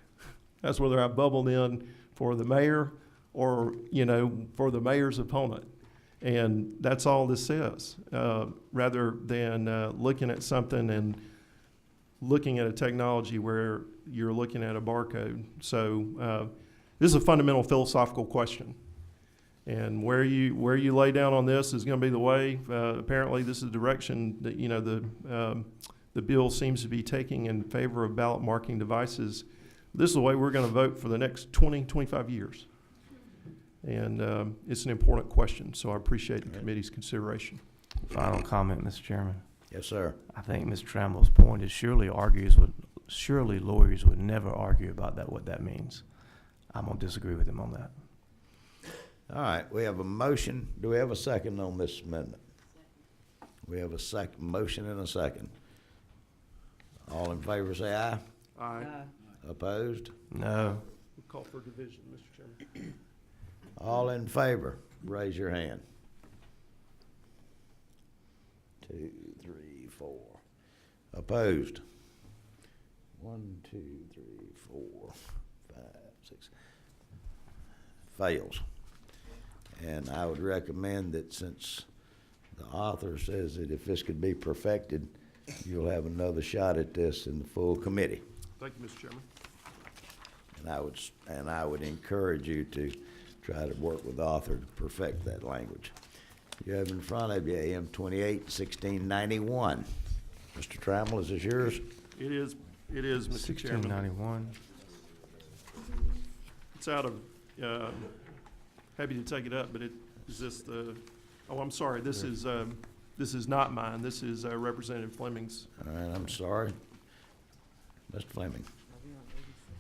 That's whether I bubbled in for the mayor or, for the mayor's opponent. And that's all this says, rather than looking at something and looking at a technology where you're looking at a barcode. So this is a fundamental philosophical question. And where you lay down on this is going to be the way. Apparently, this is the direction that the bill seems to be taking in favor of ballot marking devices. This is the way we're going to vote for the next 20, 25 years. And it's an important question, so I appreciate the committee's consideration. Final comment, Mr. Chairman. Yes, sir. I think Mr. Trammell's point is surely lawyers would never argue about what that means. I'm going to disagree with him on that. All right, we have a motion. Do we have a second on this amendment? We have a motion and a second. All in favor say aye. Aye. Opposed? No. We'll call for division, Mr. Chairman. All in favor, raise your hand. 2, 3, 4. Opposed? 1, 2, 3, 4, 5, 6. Fails. And I would recommend that, since the author says that if this could be perfected, you'll have another shot at this in the full committee. Thank you, Mr. Chairman. And I would encourage you to try to work with the author to perfect that language. You have in front of you AM 28-1691. Mr. Trammell, is this yours? It is, Mr. Chairman. 1691. It's out of, happy to take it up, but is this I'm sorry, this is not mine. This is Representative Fleming's. All right, I'm sorry. Mr. Fleming.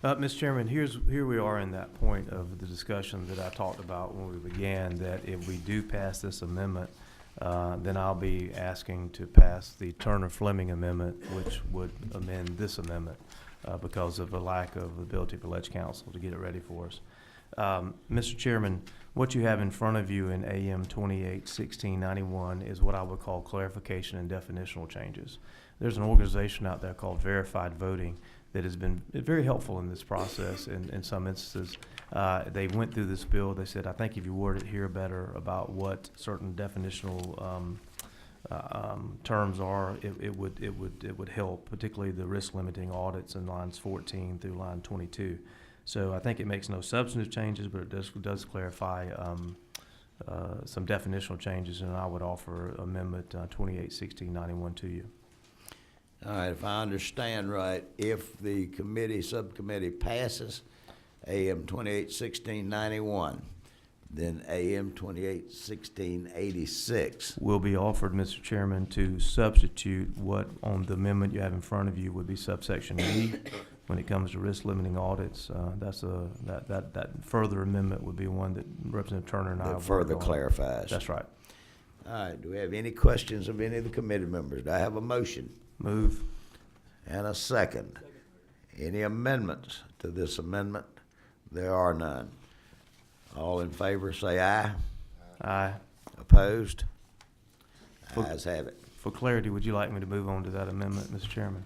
Mr. Chairman, here we are in that point of the discussion that I talked about when we began, that if we do pass this amendment, then I'll be asking to pass the Turner-Fleming amendment, which would amend this amendment because of a lack of ability for Ledge Council to get it ready for us. Mr. Chairman, what you have in front of you in AM 28-1691 is what I would call clarification and definitional changes. There's an organization out there called Verified Voting that has been very helpful in this process in some instances. They went through this bill. They said, I think if you word it here better about what certain definitional terms are, it would help, particularly the risk limiting audits in lines 14 through line 22. So I think it makes no substantive changes, but it does clarify some definitional changes, and I would offer Amendment 28-1691 to you. All right, if I understand right, if the subcommittee passes AM 28-1691, then AM 28-1686 will be offered, Mr. Chairman, to substitute what on the amendment you have in front of you would be subsection E when it comes to risk limiting audits. That further amendment would be one that Representative Turner and I That have further worked on. clarifies. That's right. All right, do we have any questions of any of the committee members? Do I have a motion Move. and a second? Any amendments to this amendment? There are none. All in favor, say aye. Aye. Opposed? For- Ayes have it. For clarity, would you like me to move on to that amendment, Mr. Chairman?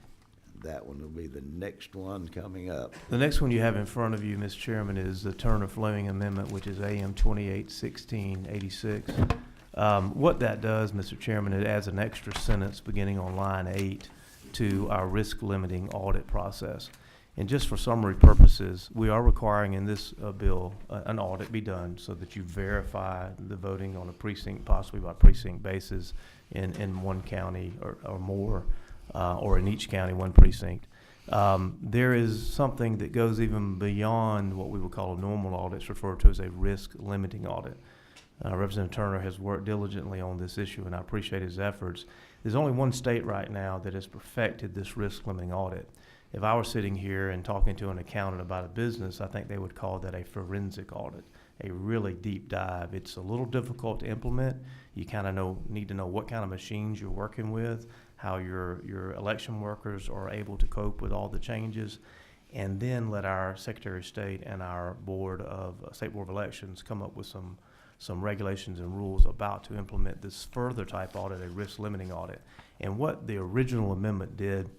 That one will be the next one coming up. The next one you have in front of you, Mr. Chairman, is the Turner-Fleming Amendment, which is AM 281686. What that does, Mr. Chairman, it adds an extra sentence beginning on line 8 to our risk-limiting audit process. And just for summary purposes, we are requiring in this bill an audit be done so that you verify the voting on a precinct, possibly by precinct basis in one county or more, or in each county, one precinct. There is something that goes even beyond what we would call a normal audit. It's referred to as a risk-limiting audit. Representative Turner has worked diligently on this issue, and I appreciate his efforts. There's only one state right now that has perfected this risk-limiting audit. If I were sitting here and talking to an accountant about a business, I think they would call that a forensic audit, a really deep dive. It's a little difficult to implement. You kind of need to know what kind of machines you're working with, how your election workers are able to cope with all the changes, and then let our Secretary of State and our State Board of Elections come up with some regulations and rules about to implement this further type audit, a risk-limiting audit. And what the original amendment did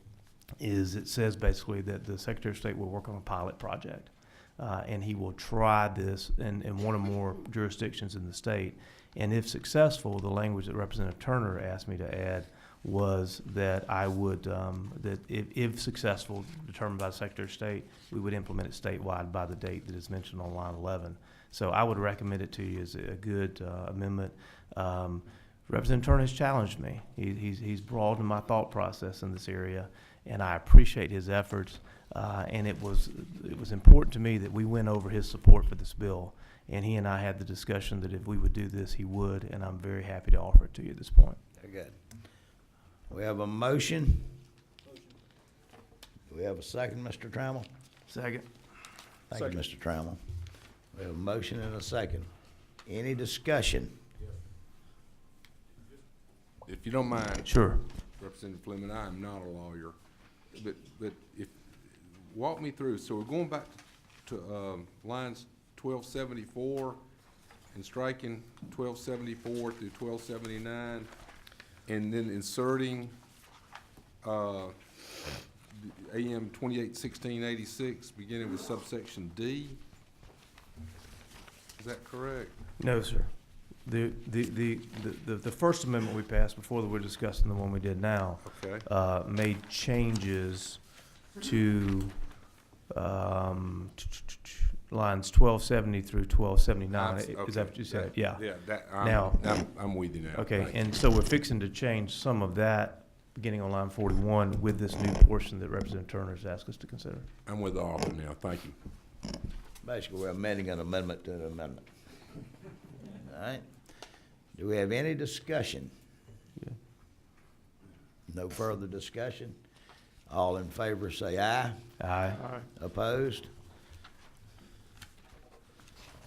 is it says basically that the Secretary of State will work on a pilot project, and he will try this in one or more jurisdictions in the state. And if successful, the language that Representative Turner asked me to add was that I would, that if successful, determined by the Secretary of State, we would implement it statewide by the date that is mentioned on line 11. So I would recommend it to you as a good amendment. Representative Turner has challenged me. He's broadened my thought process in this area, and I appreciate his efforts. And it was important to me that we went over his support for this bill, and he and I had the discussion that if we would do this, he would, and I'm very happy to offer it to you at this point. Very good. We have a motion. Do we have a second, Mr. Trammell? Second. Thank you, Mr. Trammell. We have a motion and a second. Any discussion? If you don't mind, Sure. Representative Fleming, I am not a lawyer, but if, walk me through, so we're going back to lines 1274 and striking 1274 through 1279, and then inserting AM 281686, beginning with subsection D. Is that correct? No, sir. The first amendment we passed before that we're discussing the one we did now Okay. made changes to lines 1270 through 1279. Is that what you said? Yeah. Yeah, Now- I'm with you now. Okay, Thank you. and so we're fixing to change some of that beginning on line 41 with this new portion that Representative Turner has asked us to consider. I'm with the author now, thank you. Basically, we're amending an amendment to an amendment. All right. Do we have any discussion? Yeah. No further discussion? All in favor say aye. Aye. Opposed?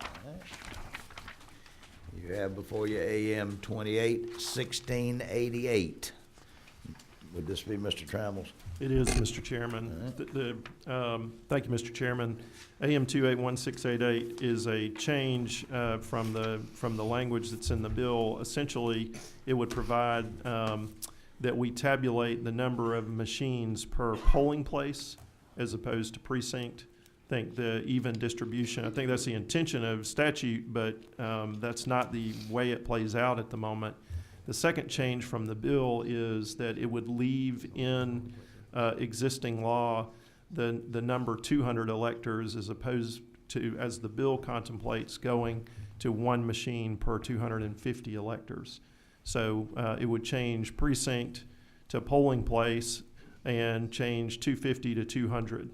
All right. You have before you AM 281688. Would this be Mr. Trammell's? It is, Mr. Chairman. Thank you, Mr. Chairman. AM 281688 is a change from the language that's in the bill. Essentially, it would provide that we tabulate the number of machines per polling place as opposed to precinct. I think the even distribution, I think that's the intention of statute, but that's not the way it plays out at the moment. The second change from the bill is that it would leave in existing law the number 200 electors as opposed to, as the bill contemplates, going to one machine per 250 electors. So it would change precinct to polling place and change 250 to 200,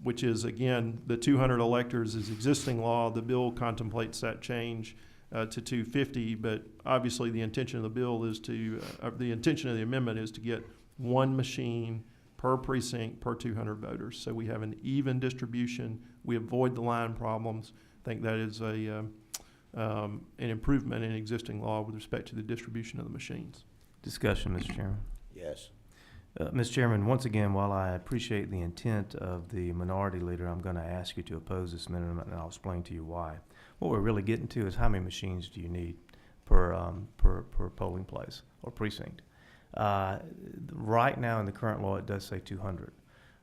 which is, again, the 200 electors is existing law. The bill contemplates that change to 250, but obviously the intention of the bill is to, the intention of the amendment is to get one machine per precinct per 200 voters. So we have an even distribution. We avoid the line problems. I think that is an improvement in existing law with respect to the distribution of the machines. Discussion, Mr. Chairman. Yes. Mr. Chairman, once again, while I appreciate the intent of the minority leader, I'm going to ask you to oppose this amendment, and I'll explain to you why. What we're really getting to is how many machines do you need per polling place or precinct. Right now in the current law, it does say 200.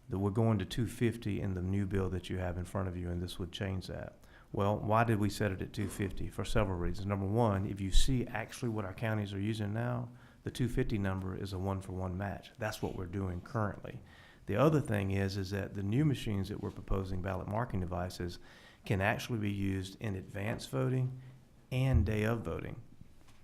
That we're going to 250 in the new bill that you have in front of you, and this would change that. Well, why did we set it at 250? For several reasons. Number one, if you see actually what our counties are using now, the 250 number is a one-for-one match. That's what we're doing currently. The other thing is that the new machines that we're proposing, ballot marking devices, can actually be used in advance voting and day of voting.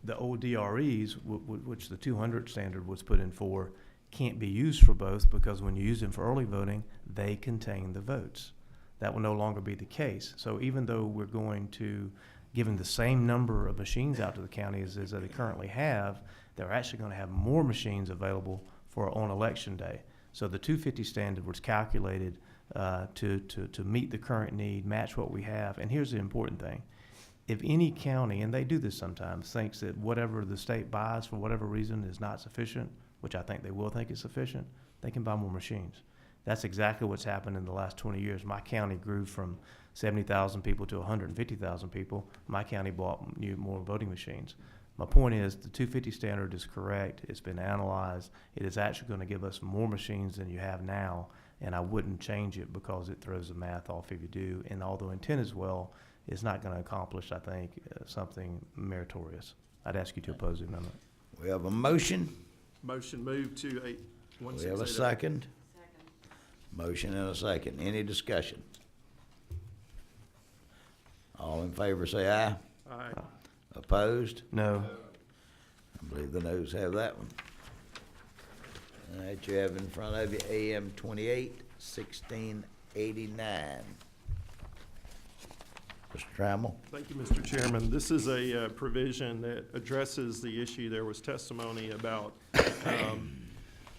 The old DREs, which the 200 standard was put in for, can't be used for both because when you use them for early voting, they contain the votes. That will no longer be the case. So even though we're going to give them the same number of machines out to the county as they currently have, they're actually going to have more machines available for on election day. So the 250 standard was calculated to meet the current need, match what we have. And here's the important thing. If any county, and they do this sometimes, thinks that whatever the state buys for whatever reason is not sufficient, which I think they will think is sufficient, they can buy more machines. That's exactly what's happened in the last 20 years. My county grew from 70,000 people to 150,000 people. My county bought more voting machines. My point is the 250 standard is correct. It's been analyzed. It is actually going to give us more machines than you have now, and I wouldn't change it because it throws the math off if you do. And although intent is well, it's not going to accomplish, I think, something meritorious. I'd ask you to oppose the amendment. We have a motion. Motion moved to We have a second. Motion and a second. Any discussion? All in favor say aye. Aye. Opposed? No. I believe the noes have that one. All right, you have in front of you AM 28-1689. Mr. Trammell? Thank you, Mr. Chairman. This is a provision that addresses the issue. There was testimony about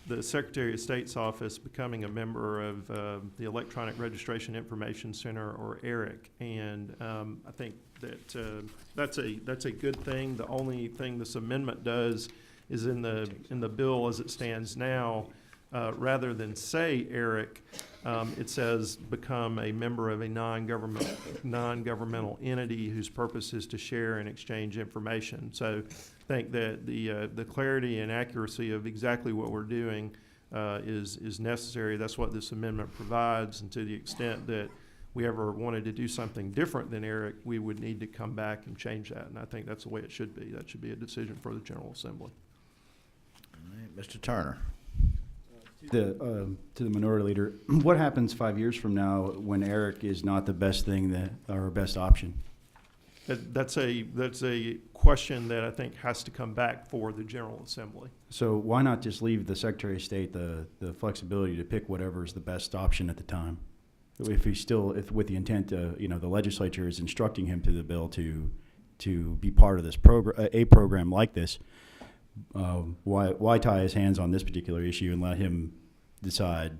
the Secretary of State's office becoming a member of the Electronic Registration Information Center, or ERIC, and I think that that's a good thing. The only thing this amendment does is in the bill as it stands now, rather than say ERIC, it says become a member of a non-governmental entity whose purpose is to share and exchange information. So I think that the clarity and accuracy of exactly what we're doing is necessary. That's what this amendment provides, and to the extent that we ever wanted to do something different than ERIC, we would need to come back and change that, and I think that's the way it should be. That should be a decision for the General Assembly. All right, Mr. Turner? To the minority leader, what happens 5 years from now when ERIC is not the best thing or best option? That's a question that I think has to come back for the General Assembly. So why not just leave the Secretary of State the flexibility to pick whatever is the best option at the time? If with the intent, the legislature is instructing him through the bill to be part of this program like this, why tie his hands on this particular issue and let him decide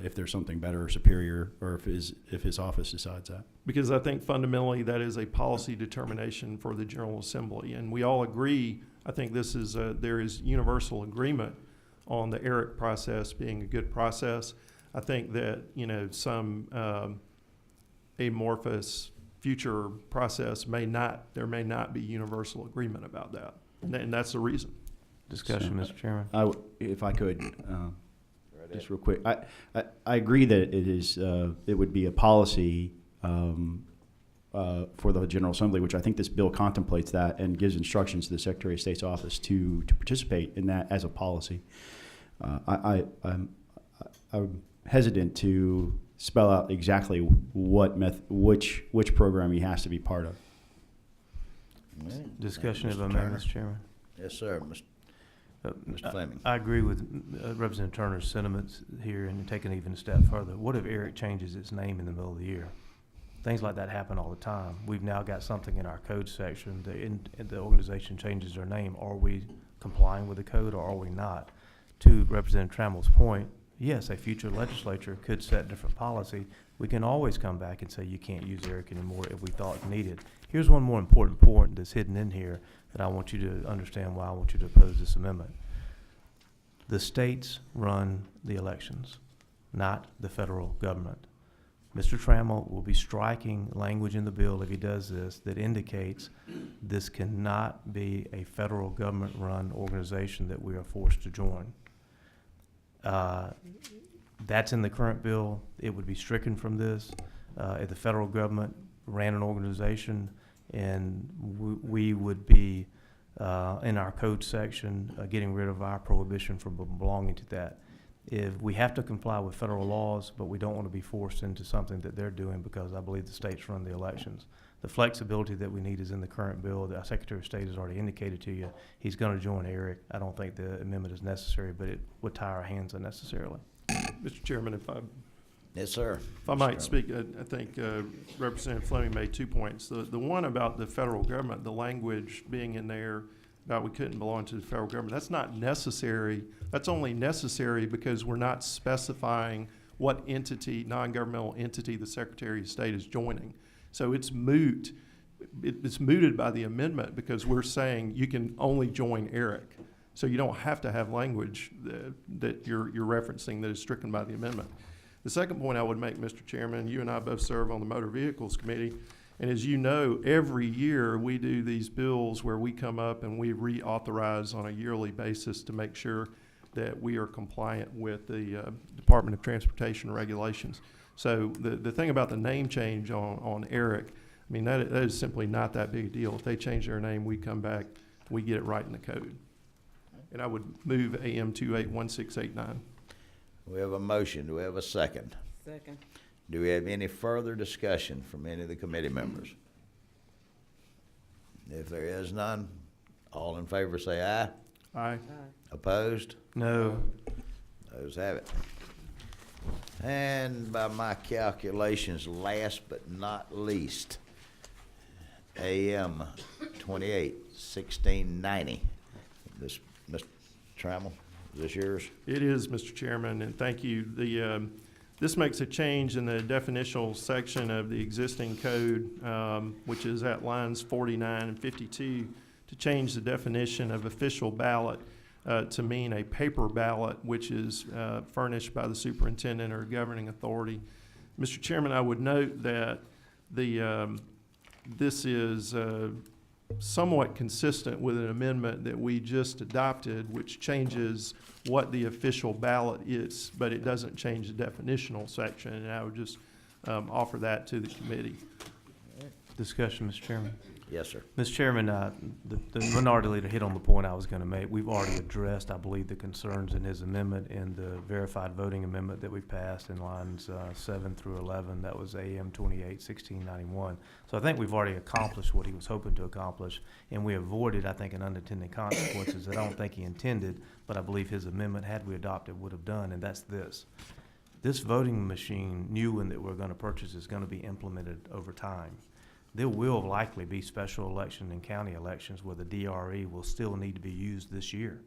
if there's something better or superior, or if his office decides that? Because I think fundamentally that is a policy determination for the General Assembly, and we all agree. I think there is universal agreement on the ERIC process being a good process. I think that some amorphous future process may not be universal agreement about that, and that's the reason. Discussion, Mr. Chairman. If I could, just real quick, I agree that it would be a policy for the General Assembly, which I think this bill contemplates that and gives instructions to the Secretary of State's office to participate in that as a policy. I'm hesitant to spell out exactly which program he has to be part of. All right. Discussion, Mr. if I may, Turner? Mr. Chairman. Yes, sir. Mr. Fleming? I agree with Representative Turner's sentiments here, and taking it even a step further. What if ERIC changes its name in the middle of the year? Things like that happen all the time. We've now got something in our code section. The organization changes their name. Are we complying with the code, or are we not? To Representative Trammell's point, yes, a future legislature could set different policy. We can always come back and say you can't use ERIC anymore if we thought needed. Here's one more important point that's hidden in here that I want you to understand why I want you to oppose this amendment. The states run the elections, not the federal government. Mr. Trammell will be striking language in the bill if he does this that indicates this cannot be a federal government-run organization that we are forced to join. That's in the current bill. It would be stricken from this if the federal government ran an organization, and we would be in our code section getting rid of our prohibition from belonging to that. If we have to comply with federal laws, but we don't want to be forced into something that they're doing because I believe the states run the elections. The flexibility that we need is in the current bill. The Secretary of State has already indicated to you he's going to join ERIC. I don't think the amendment is necessary, but it would tie our hands unnecessarily. Mr. Chairman, Yes, sir. if I might speak, I think Representative Fleming made 2 points. The one about the federal government, the language being in there about we couldn't belong to the federal government, that's not necessary. That's only necessary because we're not specifying what entity, non-governmental entity, the Secretary of State is joining. So it's moot. It's mooted by the amendment because we're saying you can only join ERIC. So you don't have to have language that you're referencing that is stricken by the amendment. The second point I would make, Mr. Chairman, you and I both serve on the Motor Vehicles Committee, and as you know, every year we do these bills where we come up and we reauthorize on a yearly basis to make sure that we are compliant with the Department of Transportation regulations. So the thing about the name change on ERIC, I mean, that is simply not that big a deal. If they change their name, we come back, we get it right in the code. And I would move AM 281689. We have a motion. Do we have a second? Second. Do we have any further discussion from any of the committee members? If there is none, all in favor say aye. Aye. Opposed? No. Those have it. And by my calculations, last but not least, AM 281690. This, Mr. Trammell, is this yours? It is, Mr. Chairman, and thank you. This makes a change in the definitional section of the existing code, which is at lines 49 and 52, to change the definition of official ballot to mean a paper ballot, which is furnished by the superintendent or governing authority. Mr. Chairman, I would note that this is somewhat consistent with an amendment that we just adopted, which changes what the official ballot is, but it doesn't change the definitional section, and I would just offer that to the committee. Discussion, Mr. Chairman. Yes, sir. Mr. Chairman, the minority leader hit on the point I was going to make. We've already addressed, I believe, the concerns in his amendment in the verified voting amendment that we passed in lines 7 through 11. That was AM 281691. So I think we've already accomplished what he was hoping to accomplish, and we avoided, I think, an unintended consequences that I don't think he intended, but I believe his amendment, had we adopted, would have done, and that's this. This voting machine, new one that we're going to purchase, is going to be implemented over time. There will likely be special election and county elections where the DRE will still need to be used this year.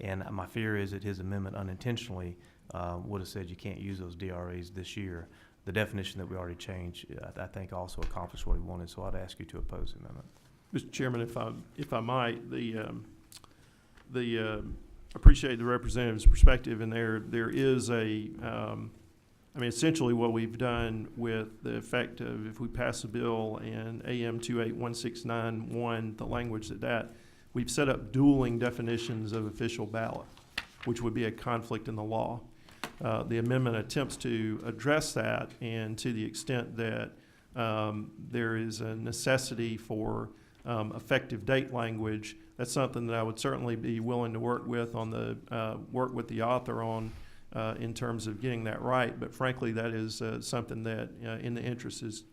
And my fear is that his amendment unintentionally would have said you can't use those DREs this year. The definition that we already changed, I think, also accomplished what he wanted, so I'd ask you to oppose the amendment. Mr. Chairman, if I might, appreciate the representative's perspective, and there is I mean, essentially what we've done with the effect of if we pass a bill in AM 281691, the language that we've set up dueling definitions of official ballot, which would be a conflict in the law. The amendment attempts to address that, and to the extent that there is a necessity for effective date language, that's something that I would certainly be willing to work with the author on in terms of getting that right. But frankly, that is something that in the interest is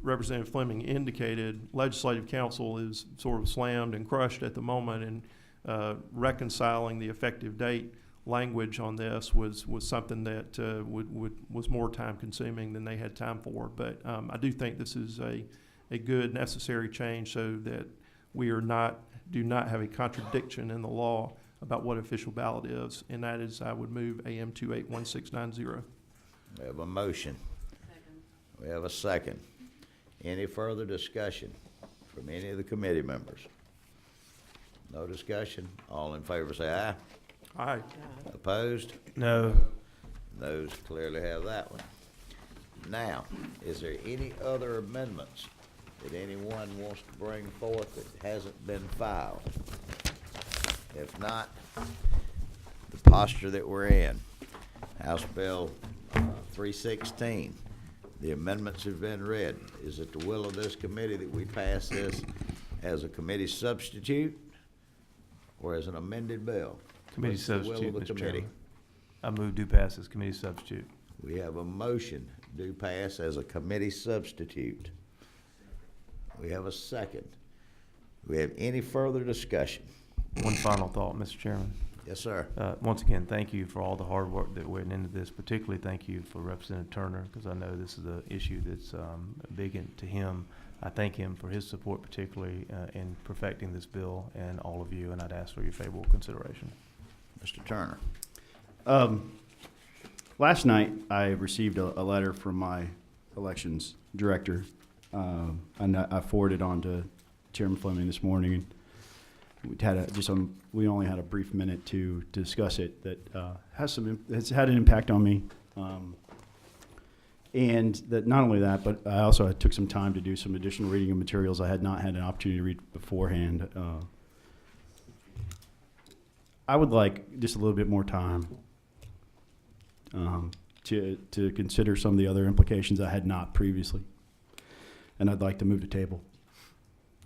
Representative Fleming indicated, Legislative Council is sort of slammed and crushed at the moment, and reconciling the effective date language on this was something that was more time consuming than they had time for. But I do think this is a good necessary change so that we do not have a contradiction in the law about what official ballot is, and that is I would move AM 281690. We have a motion. We have a second. Any further discussion from any of the committee members? No discussion? All in favor say aye. Aye. Opposed? No. Those clearly have that one. Now, is there any other amendments that anyone wants to bring forth that hasn't been filed? If not, the posture that we're in, House Bill 316, the amendments have been read. Is it the will of this committee that we pass this as a committee substitute or as an amended bill? Committee What's the will substitute, of the Mr. committee? Chairman. I move do pass as committee substitute. We have a motion, do pass as a committee substitute. We have a second. We have any further discussion? One final thought, Mr. Chairman. Yes, sir. Once again, thank you for all the hard work that went into this. Particularly thank you for Representative Turner, because I know this is an issue that's big to him. I thank him for his support, particularly in perfecting this bill, and all of you, and I'd ask for your favorable consideration. Mr. Turner. Last night, I received a letter from my elections director, and I forwarded on to Chairman Fleming this morning. And we only had a brief minute to discuss it. That has had an impact on me, and that not only that, but I also took some time to do some additional reading of materials I had not had an opportunity to read beforehand. I would like just a little bit more time to consider some of the other implications I had not previously. And I'd like to move the table,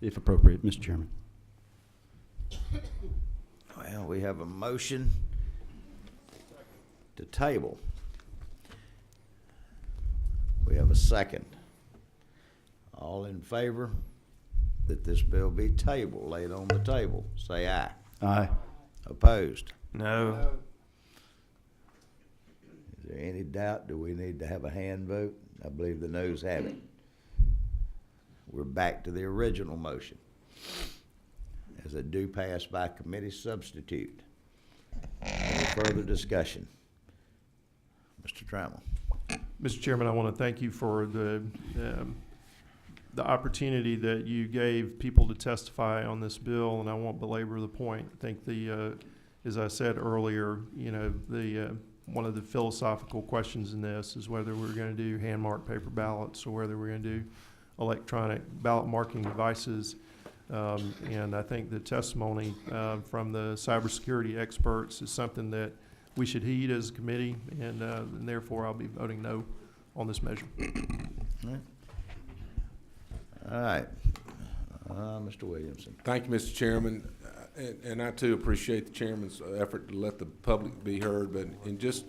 if appropriate, Mr. Chairman. Well, we have a motion to table. We have a second. All in favor that this bill be tabled, laid on the table, say aye. Aye. Opposed? No. Is there any doubt? Do we need to have a hand vote? I believe the noes have it. We're back to the original motion as a do pass by committee substitute. Any further discussion? Mr. Trammell. Mr. Chairman, I want to thank you for the opportunity that you gave people to testify on this bill, and I won't belabor the point. I think as I said earlier, one of the philosophical questions in this is whether we're going to do hand-marked paper ballots or whether we're going to do electronic ballot marking devices. And I think the testimony from the cybersecurity experts is something that we should heed as a committee, and therefore I'll be voting no on this measure. All right. Mr. Williamson. Thank you, Mr. Chairman. And I too appreciate the chairman's effort to let the public be heard, but just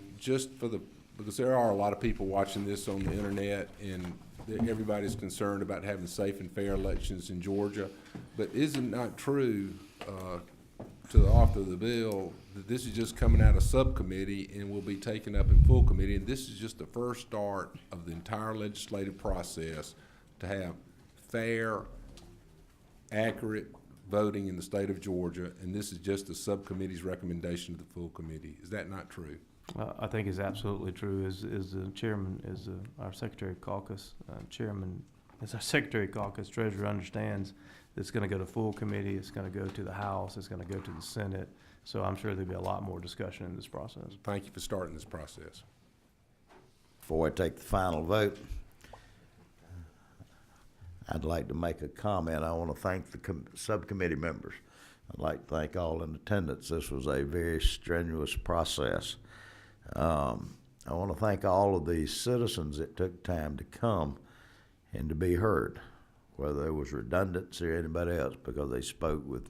because there are a lot of people watching this on the internet, and everybody's concerned about having safe and fair elections in Georgia. But is it not true, to the author of the bill, that this is just coming out of subcommittee and will be taken up in full committee, and this is just the first start of the entire legislative process to have fair, accurate voting in the state of Georgia, and this is just the subcommittee's recommendation to the full committee. Is that not true? I think it's absolutely true. As the chairman, as our secretary of caucus chairman, as our secretary of caucus treasurer understands, it's going to go to full committee. It's going to go to the House. It's going to go to the Senate. So I'm sure there'll be a lot more discussion in this process. Thank you for starting this process. Before I take the final vote, I'd like to make a comment. I want to thank the subcommittee members. I'd like to thank all in attendance. This was a very strenuous process. I want to thank all of the citizens that took time to come and to be heard, whether there was redundancy or anybody else, because they spoke with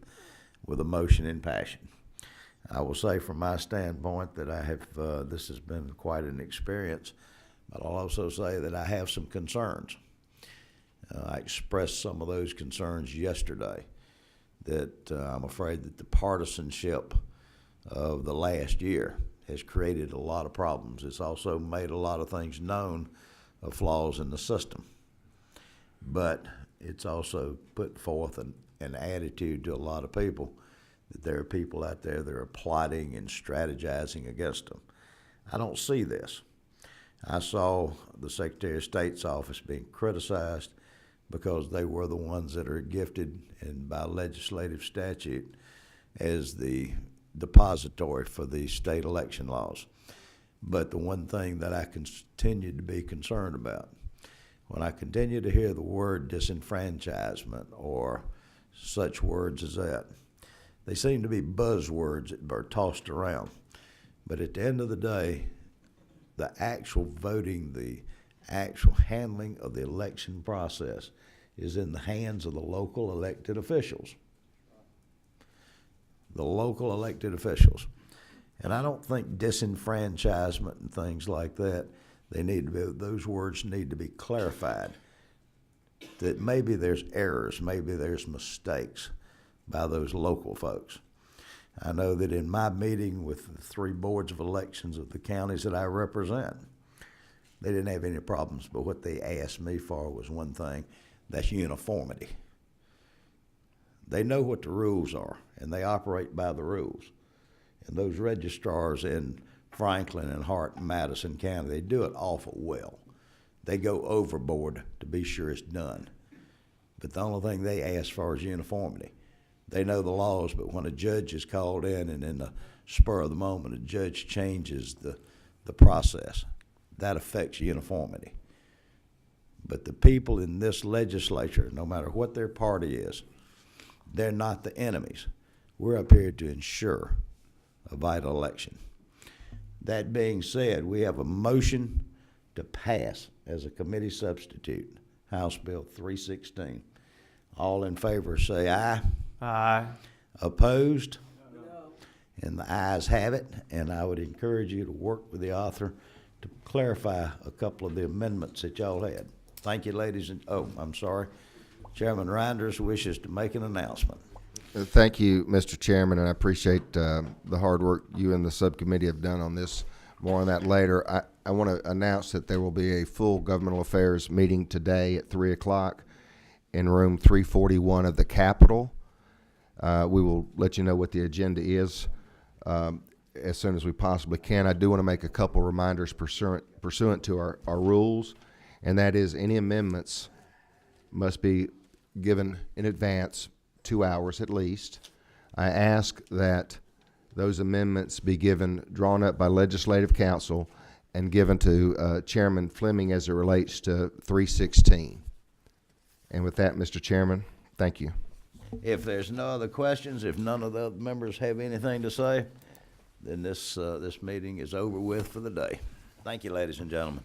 emotion and passion. I will say from my standpoint that I have, this has been quite an experience, but I'll also say that I have some concerns. I expressed some of those concerns yesterday, that I'm afraid that the partisanship of the last year has created a lot of problems. It's also made a lot of things known of flaws in the system. But it's also put forth an attitude to a lot of people that there are people out there that are plotting and strategizing against them. I don't see this. I saw the Secretary of State's office being criticized because they were the ones that are gifted and by legislative statute as the depository for the state election laws. But the one thing that I continue to be concerned about, when I continue to hear the word disenfranchisement or such words as that, they seem to be buzzwords that are tossed around. But at the end of the day, the actual voting, the actual handling of the election process is in the hands of the local elected officials. The local elected officials. And I don't think disenfranchisement and things like that, those words need to be clarified. That maybe there's errors, maybe there's mistakes by those local folks. I know that in my meeting with the 3 boards of elections of the counties that I represent, they didn't have any problems, but what they asked me for was one thing, that's uniformity. They know what the rules are, and they operate by the rules. And those registrars in Franklin and Hart and Madison County, they do it awful well. They go overboard to be sure it's done. But the only thing they ask for is uniformity. They know the laws, but when a judge is called in and in the spur of the moment, a judge changes the process, that affects uniformity. But the people in this legislature, no matter what their party is, they're not the enemies. We're up here to ensure a vital election. That being said, we have a motion to pass as a committee substitute, House Bill 316. All in favor say aye. Aye. Opposed? No. And the ayes have it, and I would encourage you to work with the author to clarify a couple of the amendments that y'all had. Thank you, ladies and, I'm sorry. Chairman Reinders wishes to make an announcement. Thank you, Mr. Chairman, and I appreciate the hard work you and the subcommittee have done on this. More on that later. I want to announce that there will be a full governmental affairs meeting today at 3 o'clock in room 341 of the Capitol. We will let you know what the agenda is as soon as we possibly can. I do want to make a couple reminders pursuant to our rules, and that is any amendments must be given in advance, 2 hours at least. I ask that those amendments be drawn up by Legislative Council and given to Chairman Fleming as it relates to 316. And with that, Mr. Chairman, thank you. If there's no other questions, if none of the other members have anything to say, then this meeting is over with for the day. Thank you, ladies and gentlemen.